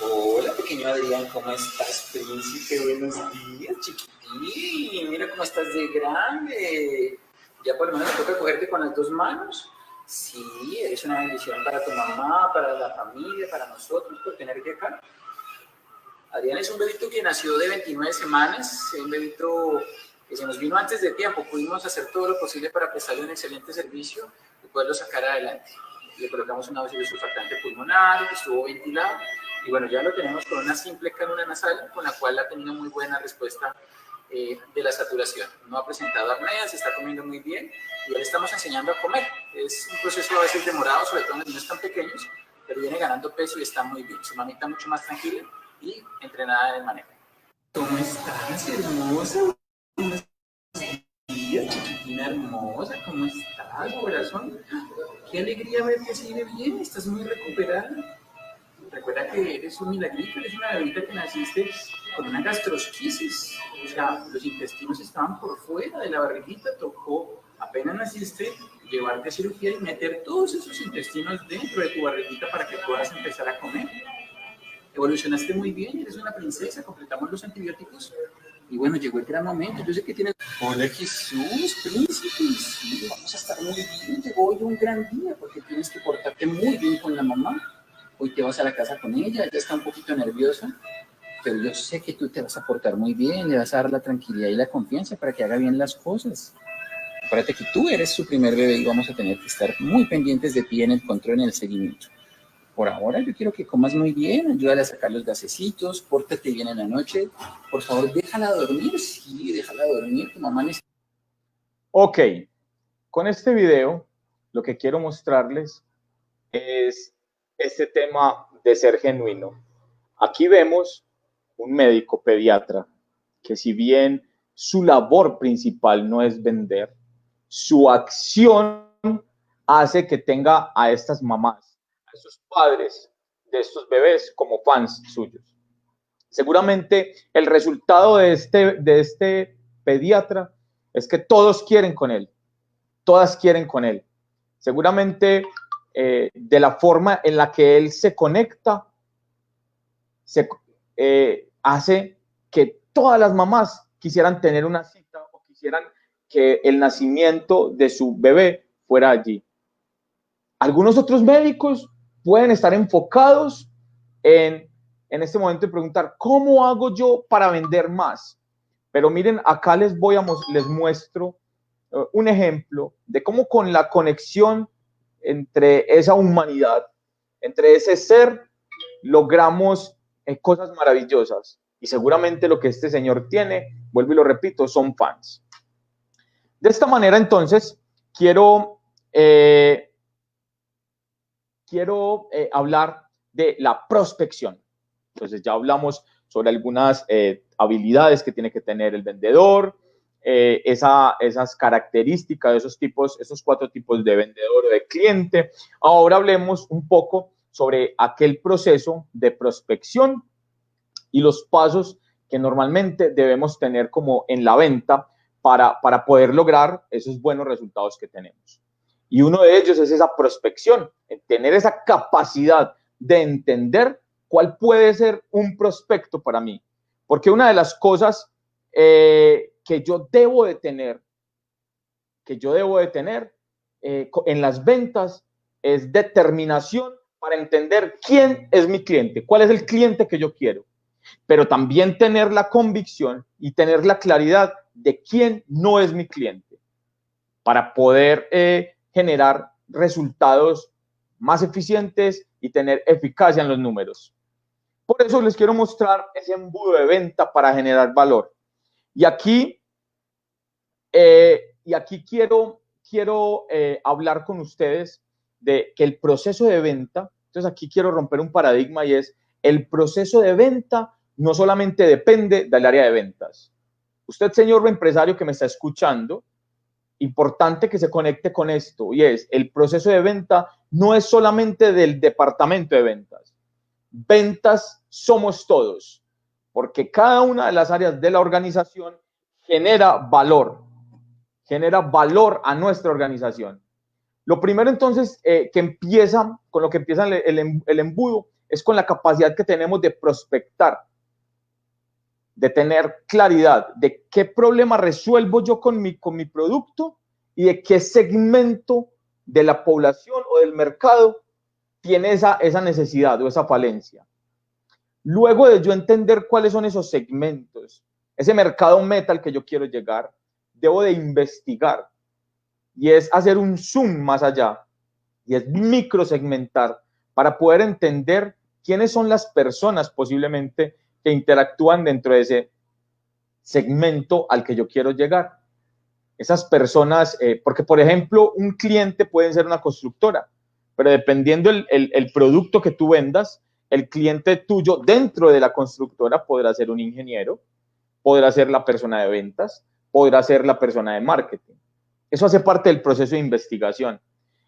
Hola, pequeño Adrián, ¿cómo estás, príncipe? Buenos días, chiquitín. Mira cómo estás de grande. Ya por lo menos me toca cogerte con las dos manos. Sí, eres una bendición para tu mamá, para la familia, para nosotros, por tenerte acá. Adrián es un bebito que nació de 29 semanas, un bebito que se nos vino antes de tiempo. Pudimos hacer todo lo posible para prestarle un excelente servicio y poderlo sacar adelante. Le colocamos una dosis de surfactante pulmonar, que estuvo ventilado, y bueno, ya lo tenemos con una simple cánula nasal, con la cual ha tenido muy buena respuesta de la saturación. No ha presentado apnea, se está comiendo muy bien y ya le estamos enseñando a comer. Es un proceso a veces demorado, sobre todo en los niños tan pequeños, pero viene ganando peso y está muy bien. Su mamita mucho más tranquila y entrenada en el manejo. ¿Cómo estás, hermosa? Buenos días, chiquitina hermosa. ¿Cómo estás, corazón? Qué alegría verte así de bien. Estás muy recuperada. Recuerda que eres un milagrito, eres una bebita que naciste con una gastrosquisis. O sea, los intestinos estaban por fuera de la barriguita. Tocó, apenas naciste, llevarte a cirugía y meter todos esos intestinos dentro de tu barriguita para que puedas empezar a comer. Evolucionaste muy bien, eres una princesa, completamos los antibióticos y bueno, llegó el gran momento. Yo sé que tienes... Hola, Jesús, príncipe, sí, vamos a estar muy bien. Llegó hoy un gran día porque tienes que portarte muy bien con la mamá. Hoy te vas a la casa con ella, ella está un poquito nerviosa, pero yo sé que tú te vas a portar muy bien, le vas a dar la tranquilidad y la confianza para que haga bien las cosas. Acuérdate que tú eres su primer bebé y vamos a tener que estar muy pendientes de ti en el control, en el seguimiento. Por ahora yo quiero que comas muy bien, ayúdale a sacar los gasecitos, pórtate bien en la noche. Por favor, déjala dormir, sí, déjala dormir, tu mamá necesita... Ok, con este video lo que quiero mostrarles es este tema de ser genuino. Aquí vemos un médico pediatra que, si bien su labor principal no es vender, su acción hace que tenga a estas mamás, a estos padres de estos bebés como fans suyos. Seguramente el resultado de este pediatra es que todos quieren con él. todas quieren con él. Seguramente de la forma en la que él se conecta, hace que todas las mamás quisieran tener una cita o quisieran que el nacimiento de su bebé fuera allí. Algunos otros médicos pueden estar enfocados en este momento de preguntar, ¿cómo hago yo para vender más? Pero miren, acá les muestro un ejemplo de cómo con la conexión entre esa humanidad, entre ese ser, logramos cosas maravillosas. Y seguramente lo que este señor tiene, vuelvo y lo repito, son fans. De esta manera, entonces, quiero hablar de la prospección. Entonces, ya hablamos sobre algunas habilidades que tiene que tener el vendedor, esas características, esos 4 tipos de vendedor o de cliente. Ahora hablemos un poco sobre aquel proceso de prospección y los pasos que normalmente debemos tener como en la venta para poder lograr esos buenos resultados que tenemos. Y uno de ellos es esa prospección, tener esa capacidad de entender cuál puede ser un prospecto para mí. Porque una de las cosas que yo debo de tener en las ventas es determinación para entender quién es mi cliente, cuál es el cliente que yo quiero, pero también tener la convicción y tener la claridad de quién no es mi cliente para poder generar resultados más eficientes y tener eficacia en los números. Por eso les quiero mostrar ese embudo de venta para generar valor. Y aquí quiero hablar con ustedes de que el proceso de venta, entonces aquí quiero romper un paradigma y es el proceso de venta no solamente depende del área de ventas. Usted, señor empresario que me está escuchando, importante que se conecte con esto y es el proceso de venta no es solamente del departamento de ventas. Ventas somos todos, porque cada una de las áreas de la organización genera valor a nuestra organización. Lo primero entonces con lo que empieza el embudo es con la capacidad que tenemos de prospectar, de tener claridad de qué problema resuelvo yo con mi producto y de qué segmento de la población o del mercado tiene esa necesidad o esa falencia. Luego de yo entender cuáles son esos segmentos, ese mercado meta al que yo quiero llegar, debo de investigar y es hacer un zoom más allá y es microsegmentar para poder entender quiénes son las personas posiblemente que interactúan dentro de ese segmento al que yo quiero llegar. Esas personas, porque por ejemplo, un cliente puede ser una constructora, pero dependiendo el producto que tú vendas, el cliente tuyo dentro de la constructora podrá ser un ingeniero, podrá ser la persona de ventas, podrá ser la persona de marketing. Eso hace parte del proceso de investigación.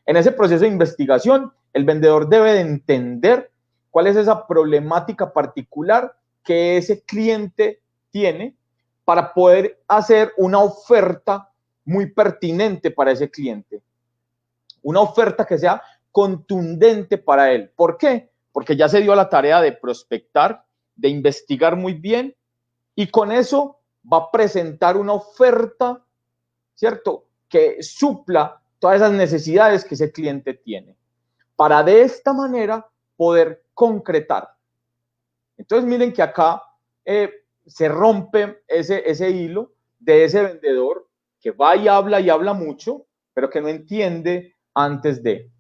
En ese proceso de investigación, el vendedor debe de entender cuál es esa problemática particular que ese cliente tiene para poder hacer una oferta muy pertinente para ese cliente. Una oferta que sea contundente para él. ¿Por qué? Porque ya se dio a la tarea de prospectar, de investigar muy bien y con eso va a presentar una oferta, ¿cierto?, que supla todas esas necesidades que ese cliente tiene, para de esta manera poder concretar. Entonces miren que acá se rompe ese hilo de ese vendedor que va y habla mucho, pero que no entiende antes de.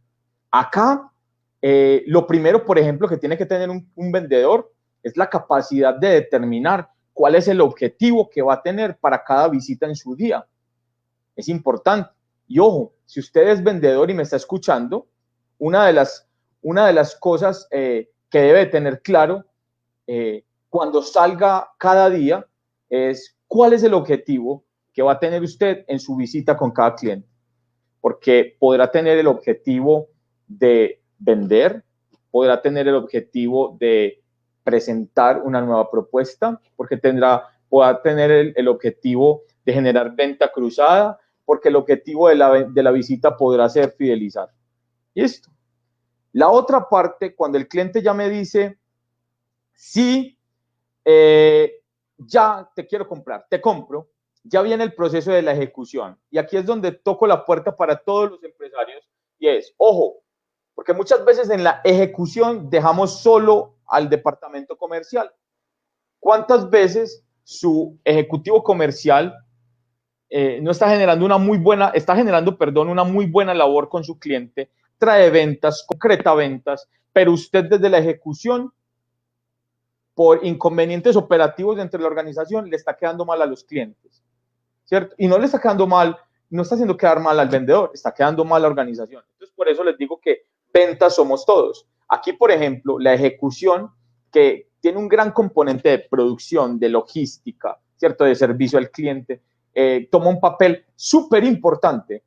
Acá, lo primero, por ejemplo, que tiene que tener un vendedor es la capacidad de determinar cuál es el objetivo que va a tener para cada visita en su día. Es importante. Y ojo, si usted es vendedor y me está escuchando, una de las cosas que debe tener claro cuando salga cada día es cuál es el objetivo que va a tener usted en su visita con cada cliente. Porque podrá tener el objetivo de vender, podrá tener el objetivo de presentar una nueva propuesta, porque podrá tener el objetivo de generar venta cruzada, porque el objetivo de la visita podrá ser fidelizar. Listo. La otra parte, cuando el cliente ya me dice, sí, ya te quiero comprar, te compro, ya viene el proceso de la ejecución. Y aquí es donde toco la puerta para todos los empresarios y es, ojo, porque muchas veces en la ejecución dejamos solo al departamento comercial. ¿Cuántas veces su ejecutivo comercial no está generando una muy buena, una muy buena labor con su cliente, trae ventas, concreta ventas, pero usted desde la ejecución, por inconvenientes operativos dentro de la organización, le está quedando mal a los clientes, ¿cierto? Y no le está quedando mal, no está haciendo quedar mal al vendedor, está quedando mal a la organización. Entonces, por eso les digo que ventas somos todos. Aquí, por ejemplo, la ejecución, que tiene un gran componente de producción, de logística, ¿cierto? De servicio al cliente, toma un papel súper importante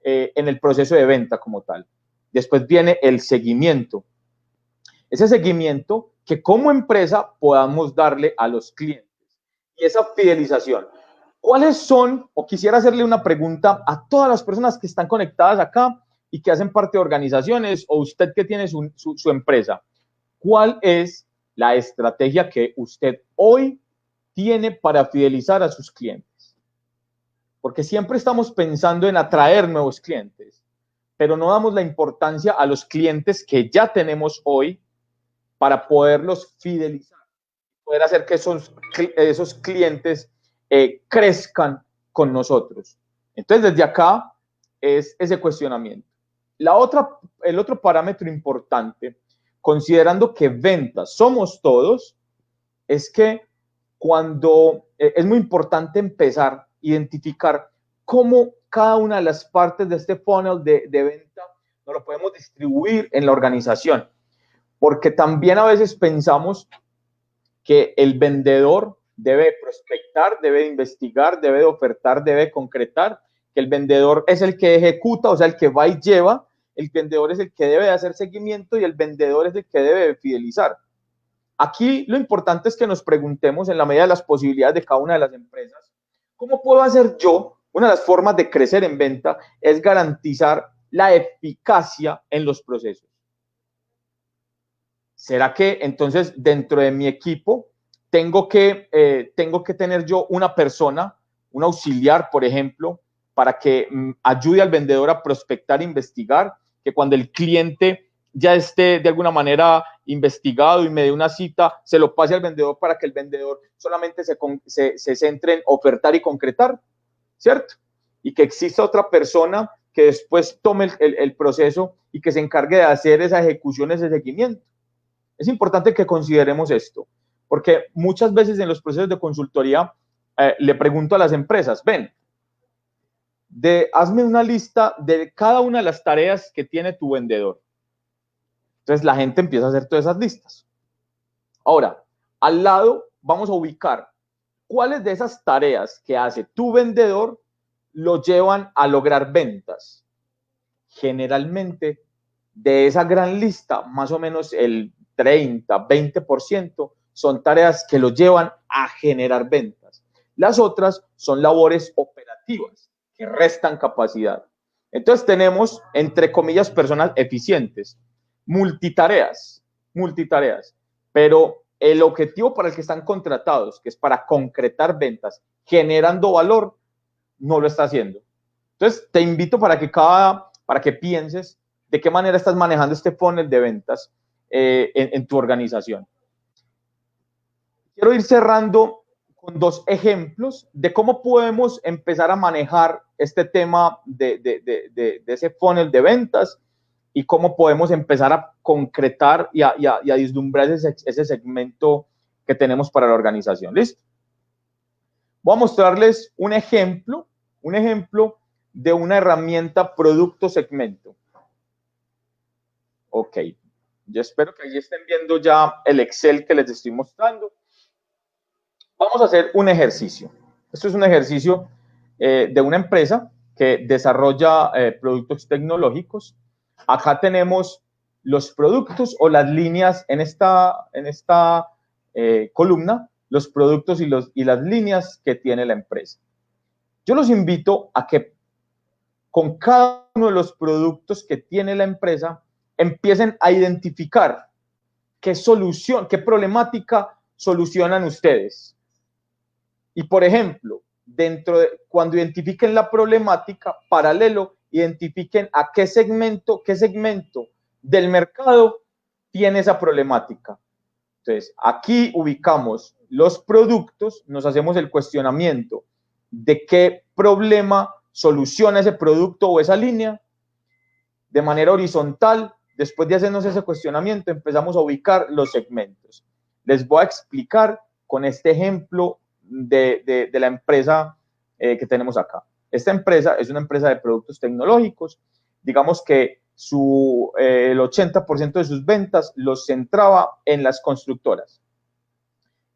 en el proceso de venta como tal. Después viene el seguimiento. Ese seguimiento que como empresa podamos darle a los clientes. Y esa fidelización. ¿Cuáles son, o quisiera hacerle una pregunta a todas las personas que están conectadas acá y que hacen parte de organizaciones, o usted que tiene su empresa? ¿Cuál es la estrategia que usted hoy tiene para fidelizar a sus clientes? Porque siempre estamos pensando en atraer nuevos clientes, pero no damos la importancia a los clientes que ya tenemos hoy para poderlos fidelizar, poder hacer que esos clientes crezcan con nosotros. Entonces, desde acá es ese cuestionamiento. El otro parámetro importante, considerando que ventas somos todos, es que cuando es muy importante empezar a identificar cómo cada una de las partes de este funnel de venta nos lo podemos distribuir en la organización. Porque también a veces pensamos que el vendedor debe prospectar, debe investigar, debe ofertar, debe concretar, que el vendedor es el que ejecuta, o sea, el que va y lleva, el vendedor es el que debe hacer seguimiento y el vendedor es el que debe fidelizar. Aquí lo importante es que nos preguntemos, en la medida de las posibilidades de cada una de las empresas, ¿cómo puedo hacer yo? Una de las formas de crecer en venta es garantizar la eficacia en los procesos. ¿Será que entonces dentro de mi equipo tengo que tener yo una persona, un auxiliar, por ejemplo, para que ayude al vendedor a prospectar, investigar, que cuando el cliente ya esté de alguna manera investigado y me dé una cita, se lo pase al vendedor para que el vendedor solamente se centre en ofertar y concretar, ¿cierto? Y que exista otra persona que después tome el proceso y que se encargue de hacer esa ejecución, ese seguimiento. Es importante que consideremos esto, porque muchas veces en los procesos de consultoría le pregunto a las empresas, ven, hazme una lista de cada una de las tareas que tiene tu vendedor. Entonces la gente empieza a hacer todas esas listas. Ahora, al lado vamos a ubicar cuáles de esas tareas que hace tu vendedor lo llevan a lograr ventas. Generalmente, de esa gran lista, más o menos el 30, 20% son tareas que lo llevan a generar ventas. Las otras son labores operativas que restan capacidad. Entonces tenemos, entre comillas, personas eficientes, multitareas, pero el objetivo para el que están contratados, que es para concretar ventas, generando valor, no lo está haciendo. Entonces te invito para que pienses de qué manera estás manejando este funnel de ventas en tu organización. Quiero ir cerrando con dos ejemplos de cómo podemos empezar a manejar este tema de ese funnel de ventas y cómo podemos empezar a concretar y a vislumbrar ese segmento que tenemos para la organización. ¿Listo? Voy a mostrarles un ejemplo de una herramienta producto segmento. Ok, yo espero que allí estén viendo ya el Excel que les estoy mostrando. Vamos a hacer un ejercicio. Esto es un ejercicio de una empresa que desarrolla productos tecnológicos. Acá tenemos los productos o las líneas en esta columna, los productos y las líneas que tiene la empresa. Yo los invito a que con cada uno de los productos que tiene la empresa, empiecen a identificar qué solución, qué problemática solucionan ustedes. Y, por ejemplo, cuando identifiquen la problemática, paralelo, identifiquen a qué segmento del mercado tiene esa problemática. Entonces, aquí ubicamos los productos, nos hacemos el cuestionamiento de qué problema soluciona ese producto o esa línea de manera horizontal. Después de hacernos ese cuestionamiento, empezamos a ubicar los segmentos. Les voy a explicar con este ejemplo de la empresa que tenemos acá. Esta empresa es una empresa de productos tecnológicos. Digamos que el 80% de sus ventas los centraba en las constructoras.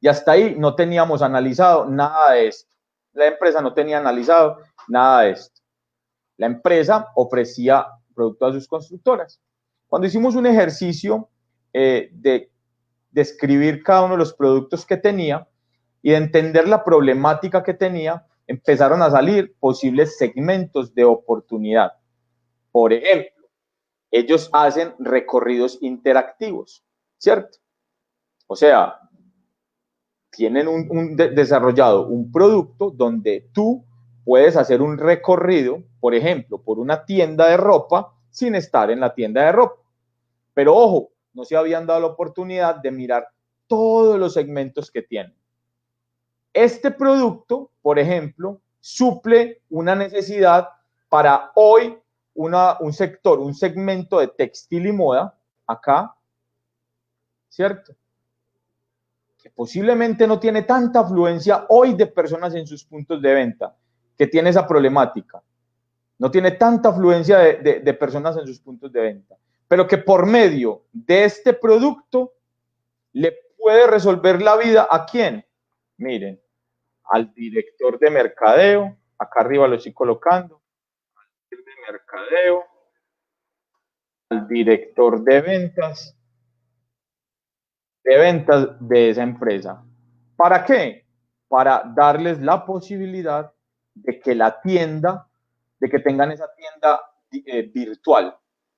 Y hasta ahí no teníamos analizado nada de esto. La empresa no tenía analizado nada de esto. La empresa ofrecía productos a sus constructoras. Cuando hicimos un ejercicio de describir cada uno de los productos que tenía y de entender la problemática que tenía, empezaron a salir posibles segmentos de oportunidad. Por ejemplo, ellos hacen recorridos interactivos, ¿cierto? O sea, tienen desarrollado un producto donde tú puedes hacer un recorrido, por ejemplo, por una tienda de ropa sin estar en la tienda de ropa. Pero ojo, no se habían dado la oportunidad de mirar todos los segmentos que tienen. Este producto, por ejemplo, suple una necesidad para hoy un segmento de textil y moda, acá, ¿cierto? Que posiblemente no tiene tanta afluencia hoy de personas en sus puntos de venta, que tiene esa problemática. No tiene tanta afluencia de personas en sus puntos de venta, pero que por medio de este producto le puede resolver la vida ¿a quién? Miren, al director de mercadeo, acá arriba lo estoy colocando, al de mercadeo, al director de ventas de esa empresa. ¿Para qué? Para darles la posibilidad de que la tienda, de que tengan esa tienda virtual.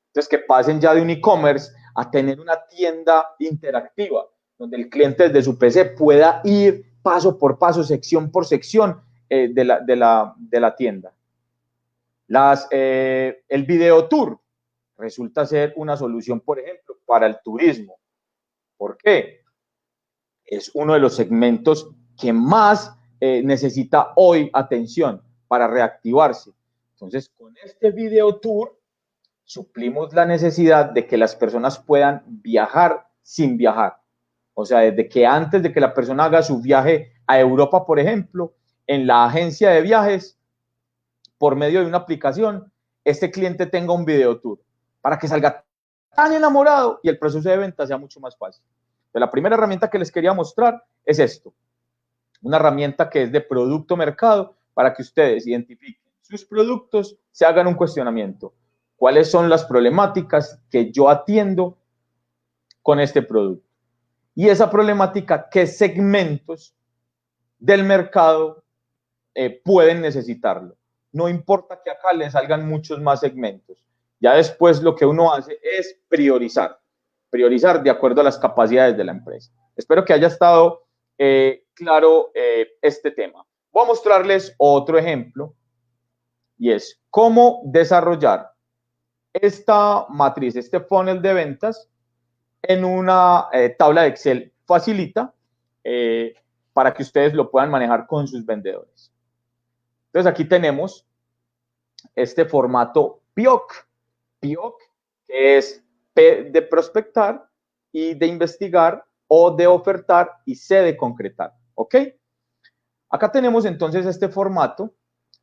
Entonces, que pasen ya de un e-commerce a tener una tienda interactiva, donde el cliente desde su PC pueda ir paso por paso, sección por sección de la tienda. El video tour resulta ser una solución, por ejemplo, para el turismo. ¿Por qué? Es uno de los segmentos que más necesita hoy atención para reactivarse. Entonces, con este video tour suplimos la necesidad de que las personas puedan viajar sin viajar. O sea, desde que antes de que la persona haga su viaje a Europa, por ejemplo, en la agencia de viajes, por medio de una aplicación, este cliente tenga un video tour para que salga tan enamorado y el proceso de venta sea mucho más fácil. Entonces, la primera herramienta que les quería mostrar es esto. Una herramienta que es de producto mercado para que ustedes identifiquen sus productos, se hagan un cuestionamiento. ¿Cuáles son las problemáticas que yo atiendo con este producto? Y esa problemática, ¿qué segmentos del mercado pueden necesitarlo? No importa que acá les salgan muchos más segmentos. Ya después lo que uno hace es priorizar de acuerdo a las capacidades de la empresa. Espero que haya estado claro este tema. Voy a mostrarles otro ejemplo y es cómo desarrollar esta matriz, este funnel de ventas en una tabla de Excel facilita para que ustedes lo puedan manejar con sus vendedores. Entonces aquí tenemos este formato PIOC. PIOC, que es P de prospectar, I de investigar, O de ofertar y C de concretar. ¿Ok? Acá tenemos entonces este formato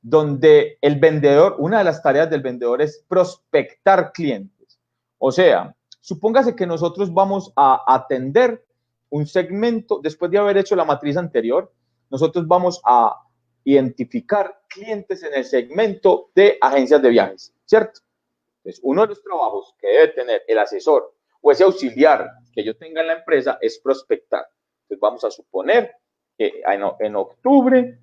donde el vendedor, una de las tareas del vendedor es prospectar clientes. O sea, supóngase que nosotros vamos a atender un segmento, después de haber hecho la matriz anterior, nosotros vamos a identificar clientes en el segmento de agencias de viajes, ¿cierto? Entonces, uno de los trabajos que debe tener el asesor o ese auxiliar que yo tenga en la empresa es prospectar. Entonces, vamos a suponer que en octubre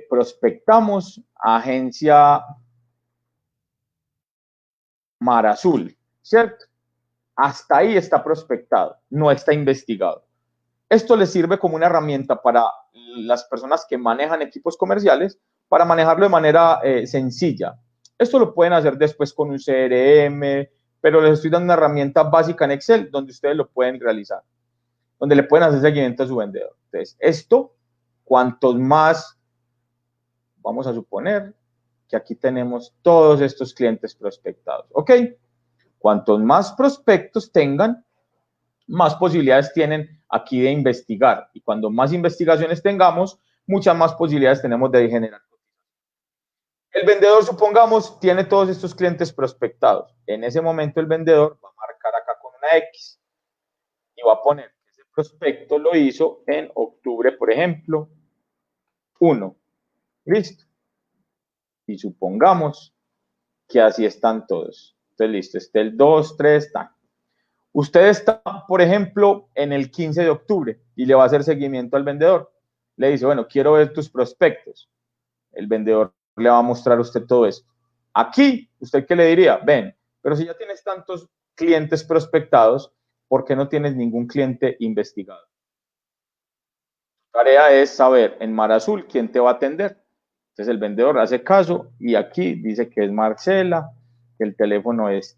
prospectamos a agencia Mar Azul, ¿cierto? Hasta ahí está prospectado, no está investigado. Esto les sirve como una herramienta para las personas que manejan equipos comerciales para manejarlo de manera sencilla. Esto lo pueden hacer después con un CRM, pero les estoy dando una herramienta básica en Excel donde ustedes lo pueden realizar, donde le pueden hacer seguimiento a su vendedor. Entonces, esto, cuantos más, vamos a suponer que aquí tenemos todos estos clientes prospectados, ¿ok? Cuantos más prospectos tengan, más posibilidades tienen aquí de investigar. Y cuando más investigaciones tengamos, muchas más posibilidades tenemos de generar. El vendedor, supongamos, tiene todos estos clientes prospectados. En ese momento el vendedor va a marcar acá con una X y va a poner que ese prospecto lo hizo en octubre, por ejemplo, 1. Listo. Y supongamos que así están todos. Entonces, listo, este el 2, 3, está. Usted está, por ejemplo, en el 15 de octubre y le va a hacer seguimiento al vendedor. Le dice, bueno, quiero ver tus prospectos. El vendedor le va a mostrar a usted todo esto. Aquí, ¿usted qué le diría? Ven, pero si ya tienes tantos clientes prospectados, ¿por qué no tienes ningún cliente investigado? Tu tarea es saber en Mar Azul quién te va a atender. Entonces el vendedor hace caso y aquí dice que es Marcela, que el teléfono es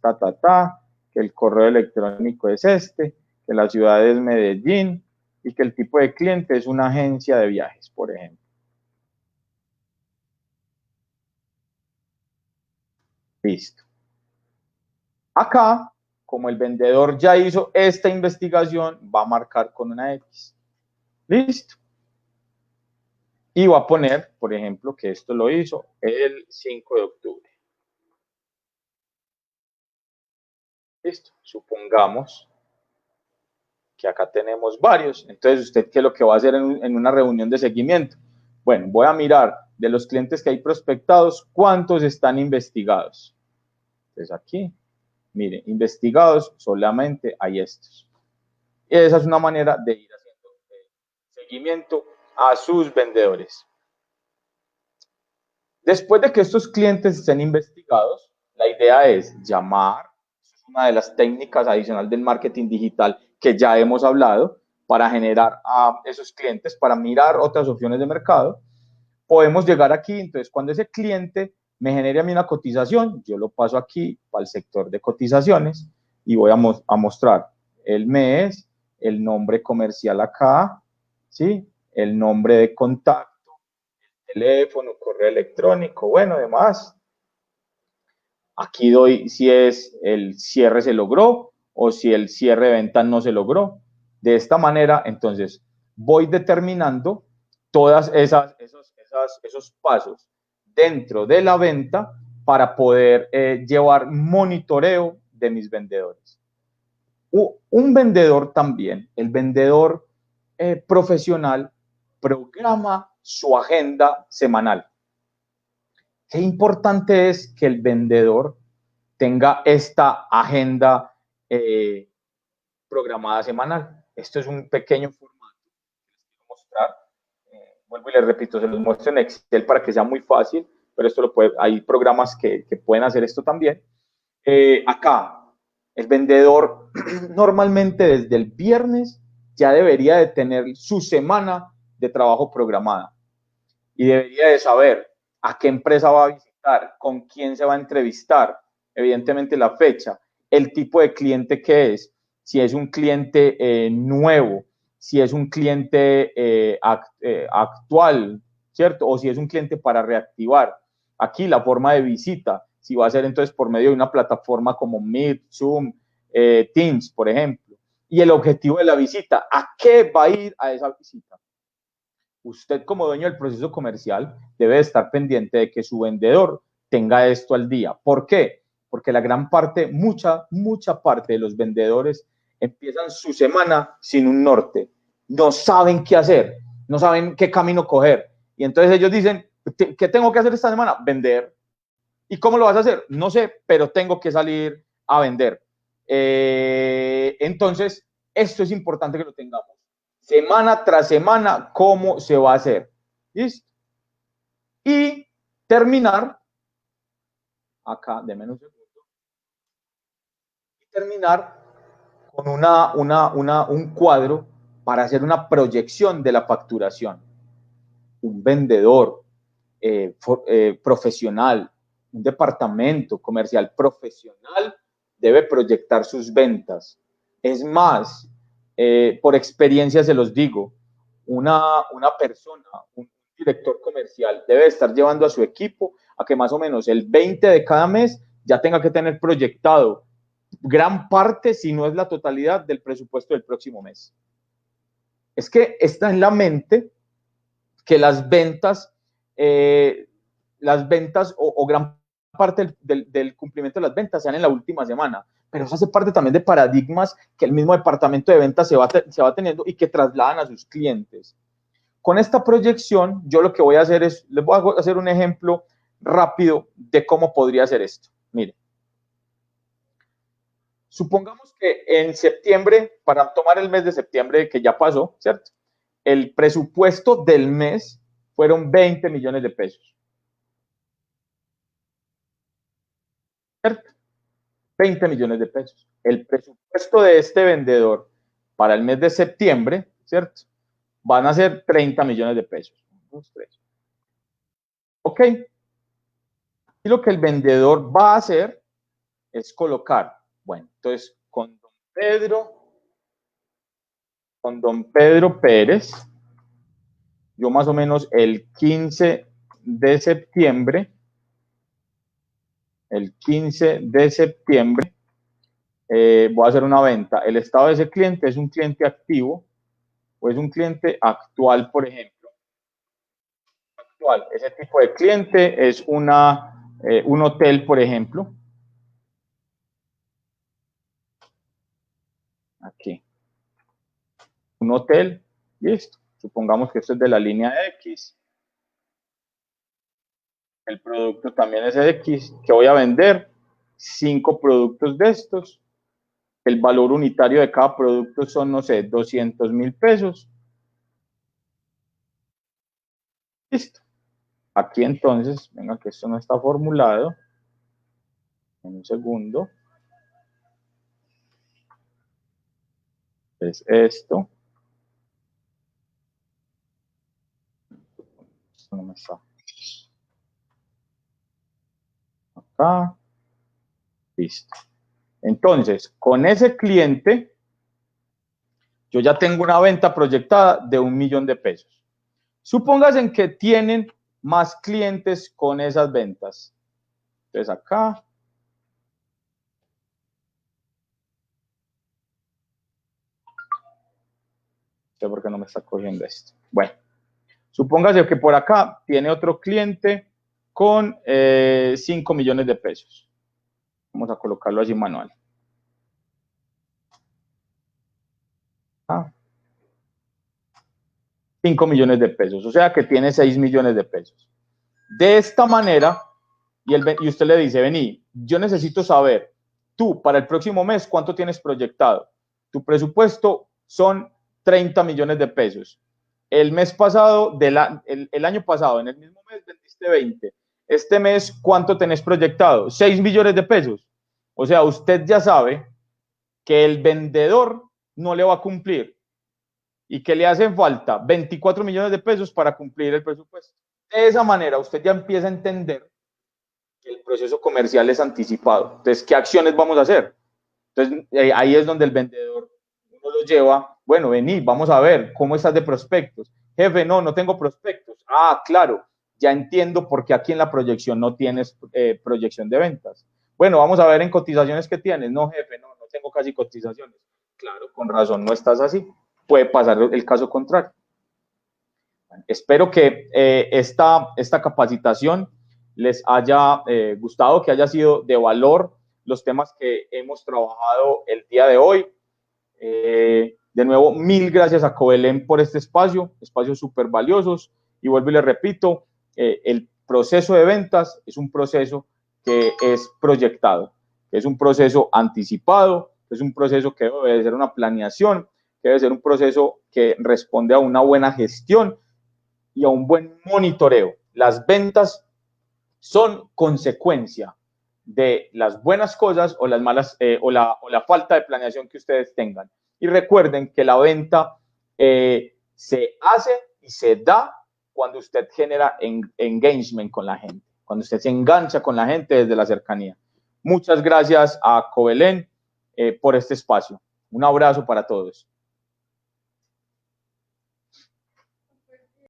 que el correo electrónico es este, que la ciudad es Medellín y que el tipo de cliente es una agencia de viajes, por ejemplo. Listo. Acá, como el vendedor ya hizo esta investigación, va a marcar con una X. Listo. Y va a poner, por ejemplo, que esto lo hizo el 5 de octubre. Listo. Supongamos que acá tenemos varios. Entonces, ¿usted qué es lo que va a hacer en una reunión de seguimiento? Bueno, voy a mirar de los clientes que hay prospectados, ¿cuántos están investigados? Entonces, aquí, mire, investigados solamente hay estos. Y esa es una manera de ir haciendo seguimiento a sus vendedores. Después de que estos clientes estén investigados, la idea es llamar, es una de las técnicas adicionales del marketing digital que ya hemos hablado, para generar a esos clientes, para mirar otras opciones de mercado. Podemos llegar aquí, entonces cuando ese cliente me genere a mí una cotización, yo lo paso aquí para el sector de cotizaciones y voy a mostrar el mes, el nombre comercial acá, ¿sí? El nombre de contacto, teléfono, correo electrónico, bueno, demás. Aquí doy si es el cierre se logró o si el cierre de venta no se logró. De esta manera, entonces, voy determinando todas esos pasos dentro de la venta para poder llevar monitoreo de mis vendedores. Un vendedor también, el vendedor profesional, programa su agenda semanal. Qué importante es que el vendedor tenga esta agenda programada semanal. Esto es un pequeño formato que les quiero mostrar. Vuelvo y les repito, se los muestro en Excel para que sea muy fácil, pero esto hay programas que pueden hacer esto también. Acá, el vendedor normalmente desde el viernes ya debería de tener su semana de trabajo programada y debería de saber a qué empresa va a visitar, con quién se va a entrevistar, evidentemente la fecha, el tipo de cliente que es, si es un cliente nuevo, si es un cliente actual, ¿cierto? O si es un cliente para reactivar. Aquí la forma de visita, si va a ser entonces por medio de una plataforma como Meet, Zoom, Teams, por ejemplo. Y el objetivo de la visita, ¿a qué va a ir a esa visita? Usted como dueño del proceso comercial debe estar pendiente de que su vendedor tenga esto al día. ¿Por qué? Porque la gran parte, mucha parte de los vendedores empiezan su semana sin un norte. No saben qué hacer, no saben qué camino coger. Y entonces ellos dicen, ¿qué tengo que hacer esta semana? Vender. ¿Y cómo lo vas a hacer? No sé, pero tengo que salir a vender. Entonces, esto es importante que lo tengamos. Semana tras semana, ¿cómo se va a hacer? ¿Listo? y terminar, acá, déme un segundo, y terminar con un cuadro para hacer una proyección de la facturación. Un vendedor profesional, un departamento comercial profesional debe proyectar sus ventas. Es más, por experiencia se los digo, una persona, un director comercial debe estar llevando a su equipo a que más o menos el 20 de cada mes ya tenga que tener proyectado gran parte, si no es la totalidad, del presupuesto del próximo mes. Es que está en la mente que las ventas o gran parte del cumplimiento de las ventas sean en la última semana, pero eso hace parte también de paradigmas que el mismo departamento de ventas se va teniendo y que trasladan a sus clientes. Con esta proyección, yo lo que voy a hacer es, les voy a hacer un ejemplo rápido de cómo podría ser esto. Mire, supongamos que en septiembre, para tomar el mes de septiembre que ya pasó, ¿cierto? El presupuesto del mes fueron 20 millones de pesos. ¿Cierto? 20 millones de pesos. El presupuesto de este vendedor para el mes de septiembre, ¿cierto? Van a ser 30 millones de pesos. 2, 3. Ok. Y lo que el vendedor va a hacer es colocar, bueno, entonces con don Pedro Pérez, yo más o menos el 15 de septiembre, voy a hacer una venta. El estado de ese cliente es un cliente activo o es un cliente actual, por ejemplo. Actual. Ese tipo de cliente es un hotel, por ejemplo. Aquí. Un hotel. Listo. Supongamos que esto es de la línea X. El producto también es X. Que voy a vender 5 productos de estos. El valor unitario de cada producto son, no sé, 200,000 pesos. Listo. Aquí entonces, venga que esto no está formulado. En un segundo. Es esto. Esto no me está. Acá. Listo. Entonces, con ese cliente, yo ya tengo una venta proyectada de 1 millón de pesos. Supónganse que tienen más clientes con esas ventas. Entonces, acá. No sé por qué no me está cogiendo esto. Bueno, supóngase que por acá tiene otro cliente con 5 millones de pesos. Vamos a colocarlo así manual. 5 millones de pesos, o sea que tiene 6 millones de pesos. De esta manera, y usted le dice, vení, yo necesito saber, tú para el próximo mes, ¿cuánto tienes proyectado? Tu presupuesto son 30 millones de pesos. El mes pasado, el año pasado, en el mismo mes vendiste 20. Este mes, ¿cuánto tenés proyectado? 6 millones de pesos. O sea, usted ya sabe que el vendedor no le va a cumplir y que le hacen falta 24 millones de pesos para cumplir el presupuesto. De esa manera, usted ya empieza a entender que el proceso comercial es anticipado. Entonces, ¿qué acciones vamos a hacer? Entonces, ahí es donde el vendedor uno lo lleva, bueno, vení, vamos a ver, ¿cómo estás de prospectos? Jefe, no tengo prospectos. Ah, claro, ya entiendo por qué aquí en la proyección no tienes proyección de ventas. Bueno, vamos a ver en cotizaciones que tienes. No, jefe, no tengo casi cotizaciones. Claro, con razón no estás así. Puede pasar el caso contrario. Espero que esta capacitación les haya gustado, que haya sido de valor los temas que hemos trabajado el día de hoy. De nuevo, mil gracias a Covelem por este espacios súper valiosos. Y vuelvo y les repito, el proceso de ventas es un proceso que es proyectado, que es un proceso anticipado, que es un proceso que debe ser una planeación, que debe ser un proceso que responde a una buena gestión y a un buen monitoreo. Las ventas son consecuencia de las buenas cosas o las malas o la falta de planeación que ustedes tengan. Y recuerden que la venta se hace y se da cuando usted genera engagement con la gente, cuando usted se engancha con la gente desde la cercanía. Muchas gracias a Covelén por este espacio. Un abrazo para todos.